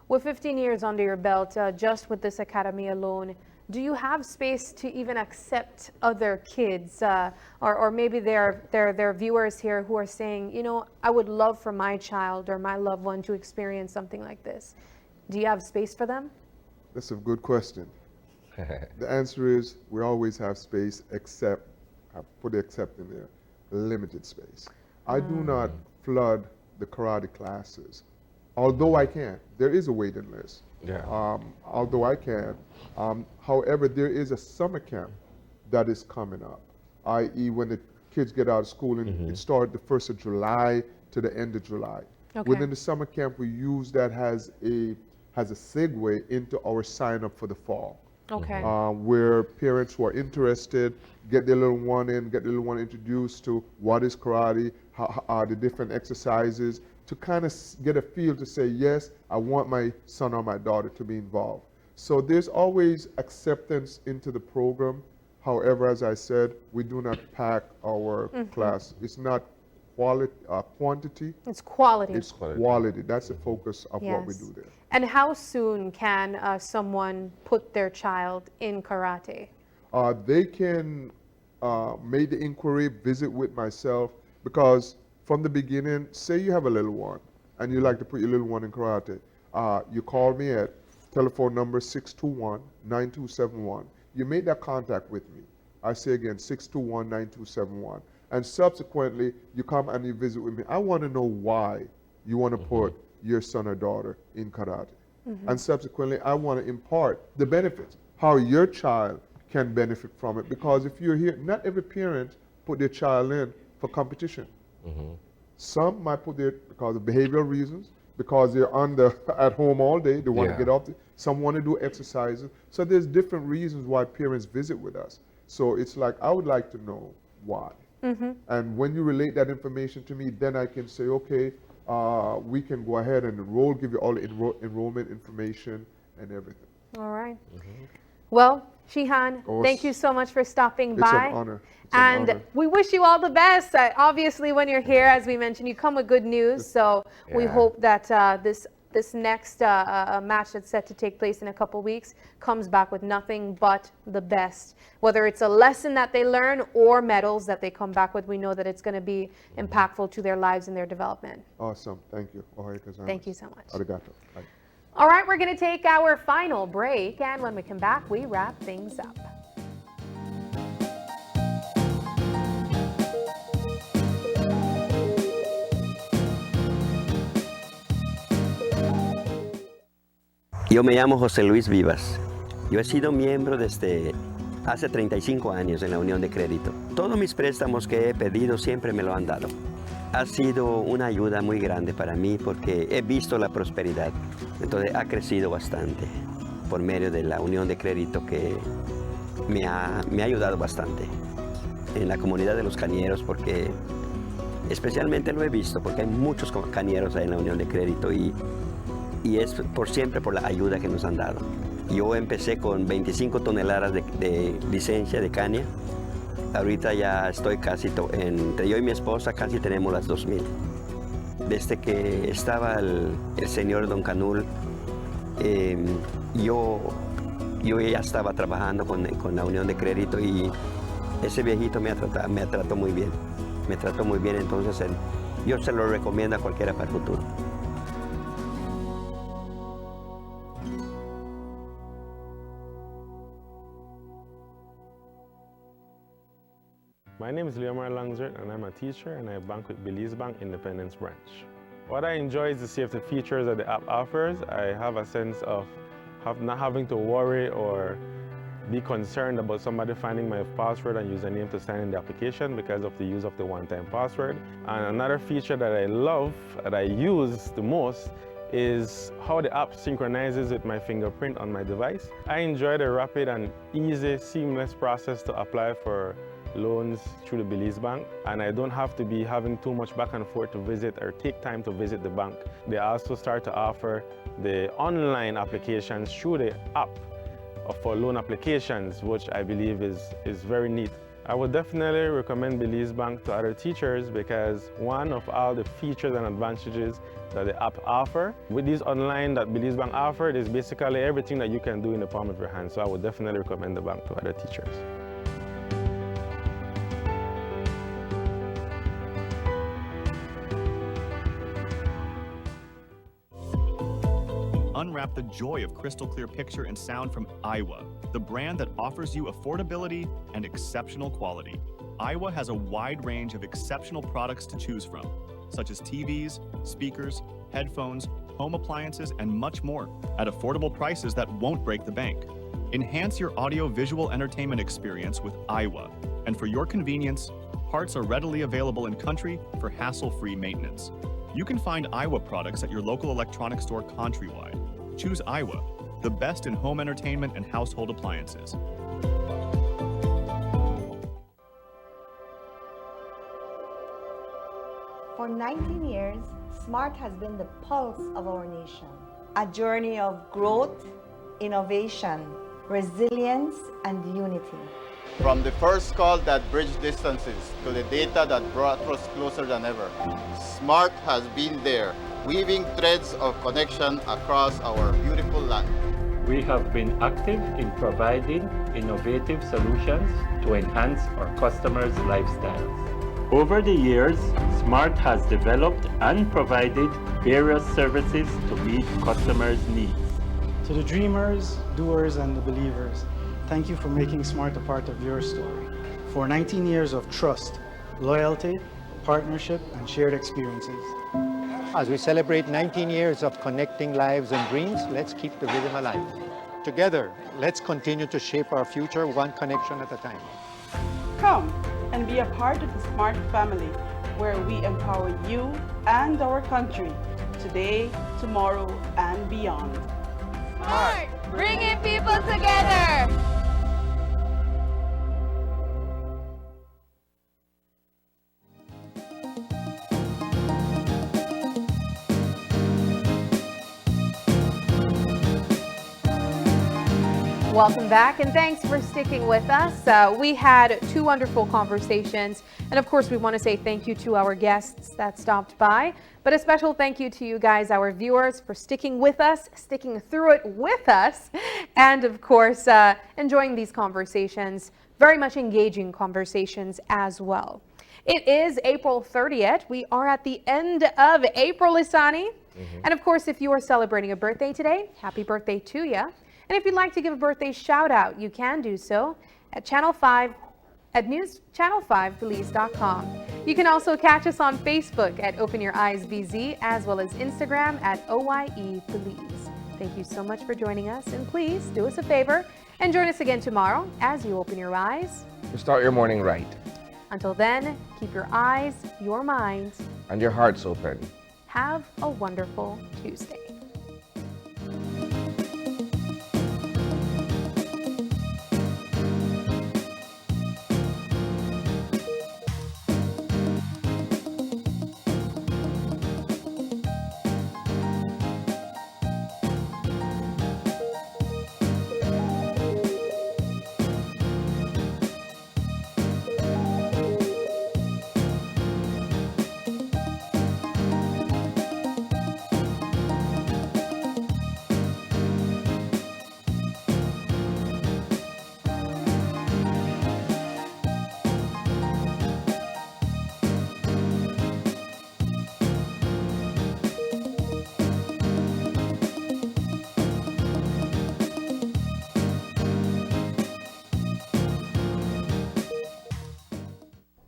With 15 years under your belt, just with this academy alone, do you have space to even accept other kids, or maybe there are viewers here who are saying, you know, I would love for my child or my loved one to experience something like this. Do you have space for them? That's a good question. The answer is we always have space, except, I put the except in there, limited space. I do not flood the karate classes, although I can. There is a waiting list. Although I can. However, there is a summer camp that is coming up, i.e. when the kids get out of school, and it starts the 1st of July to the end of July. Within the summer camp, we use that as a segue into our sign up for the fall. Where parents who are interested get their little one introduced to what is karate, how the different exercises, to kind of get a feel to say, yes, I want my son or my daughter to be involved. So there's always acceptance into the program. However, as I said, we do not pack our class. It's not quantity. It's quality. It's quality. That's the focus of what we Yes. do there. And how soon can someone put their child in karate? They can make the inquiry, visit with myself, because from the beginning, say you have a little one and you like to put your little one in karate, you call me at telephone number 621-9271. You make that contact with me. I say again, 621-9271. And subsequently, you come and you visit with me. I want to know why you want to put your son or daughter in karate. And subsequently, I want to impart the benefits, how your child can benefit from it. Because if you're here, not every parent put their child in for competition. Some might put there because of behavioral reasons, because they're at home all day, they want to get off. Some want to do exercises. So there's different reasons why parents visit with us. So it's like, I would like to know why. And when you relate that information to me, then I can say, okay, we can go ahead and enroll, give you all the enrollment information and everything. All right. Well, Shihan, thank you so much for stopping by. It's an honor. And we wish you all the best. Obviously, when you're here, as we mentioned, you come with good news. So we hope that this next match that's set to take place in a couple weeks comes back with nothing but the best. Whether it's a lesson that they learn or medals that they come back with, we know that it's going to be impactful to their lives and their development. Awesome. Thank you. Thank you so much. Arigato. Bye. All right, we're going to take our final break. And when we come back, we wrap things up. Yo me llamo José Luis Vivas. Yo he sido miembro desde hace 35 años en la Unión de Crédito. Todos mis préstamos que he pedido siempre me lo han dado. Ha sido una ayuda muy grande para mí porque he visto la prosperidad. Entonces ha crecido bastante por medio de la Unión de Crédito que me ha ayudado bastante en la comunidad de los cañeros, porque especialmente lo he visto porque hay muchos cañeros ahí en la Unión de Crédito y es siempre por la ayuda que nos han dado. Yo empecé con 25 toneladas de licencia de caña. Ahorita ya estoy casi, entre yo y mi esposa casi tenemos las 2,000. Desde que estaba el señor Don Canul, yo ya estaba trabajando con la Unión de Crédito y ese viejito me trató muy bien. Me trató muy bien, entonces yo se lo recomiendo a cualquiera para el futuro. My name is Leomar Langzert and I'm a teacher and I bank with Belize Bank Independence Branch. What I enjoy is the safety features that the app offers. I have a sense of not having to worry or be concerned about somebody finding my password and username to sign in the application because of the use of the one-time password. And another feature that I love, that I use the most, is how the app synchronizes with my fingerprint on my device. I enjoy the rapid and easy, seamless process to apply for loans through the Belize Bank, and I don't have to be having too much back and forth to visit or take time to visit the bank. They also start to offer the online applications through the app for loan applications, which I believe is very neat. I would definitely recommend Belize Bank to other teachers because one of all the features and advantages that the app offer. With these online that Belize Bank offered is basically everything that you can do in the palm of your hand. So I would definitely recommend the bank to other teachers. Unwrap the joy of crystal clear picture and sound from Iowa, the brand that offers you affordability and exceptional quality. Iowa has a wide range of exceptional products to choose from, such as TVs, speakers, headphones, home appliances, and much more at affordable prices that won't break the bank. Enhance your audio-visual entertainment experience with Iowa, and for your convenience, parts are readily available in country for hassle-free maintenance. You can find Iowa products at your local electronics store countrywide. Choose Iowa, the best in home entertainment and household appliances. For 19 years, SMART has been the pulse of our nation. A journey of growth, innovation, resilience, and unity. From the first call that bridged distances to the data that brought us closer than ever, Smart has been there, weaving threads of connection across our beautiful land. We have been active in providing innovative solutions to enhance our customers' lifestyles. Over the years, Smart has developed and provided various services to meet customers' needs. To the dreamers, doers, and the believers, thank you for making Smart a part of your story. For 19 years of trust, loyalty, partnership, and shared experiences. As we celebrate 19 years of connecting lives and dreams, let's keep the rhythm alive. Together, let's continue to shape our future one connection at a time. Come and be a part of the Smart family, where we empower you and our country today, tomorrow, and beyond. Smart, bringing people together. Welcome back, and thanks for sticking with us. We had two wonderful conversations, and of course we want to say thank you to our guests that stopped by, but a special thank you to you guys, our viewers, for sticking with us, sticking through it with us, and of course enjoying these conversations, very much engaging conversations as well. It is April 30th. We are at the end of April, Isani. And of course, if you are celebrating a birthday today, happy birthday to you. And if you'd like to give a birthday shout out, you can do so at Channel 5 at newschannel5belize.com. You can also catch us on Facebook at Open Your Eyes BZ, as well as Instagram at OYE Belize. Thank you so much for joining us, and please do us a favor and join us again tomorrow as you open your eyes. To start your morning right. Until then, keep your eyes, your minds, And your hearts open. have a wonderful Tuesday.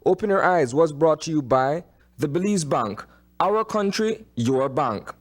Open Your Eyes was brought to you by the Belize Bank, our country, your bank.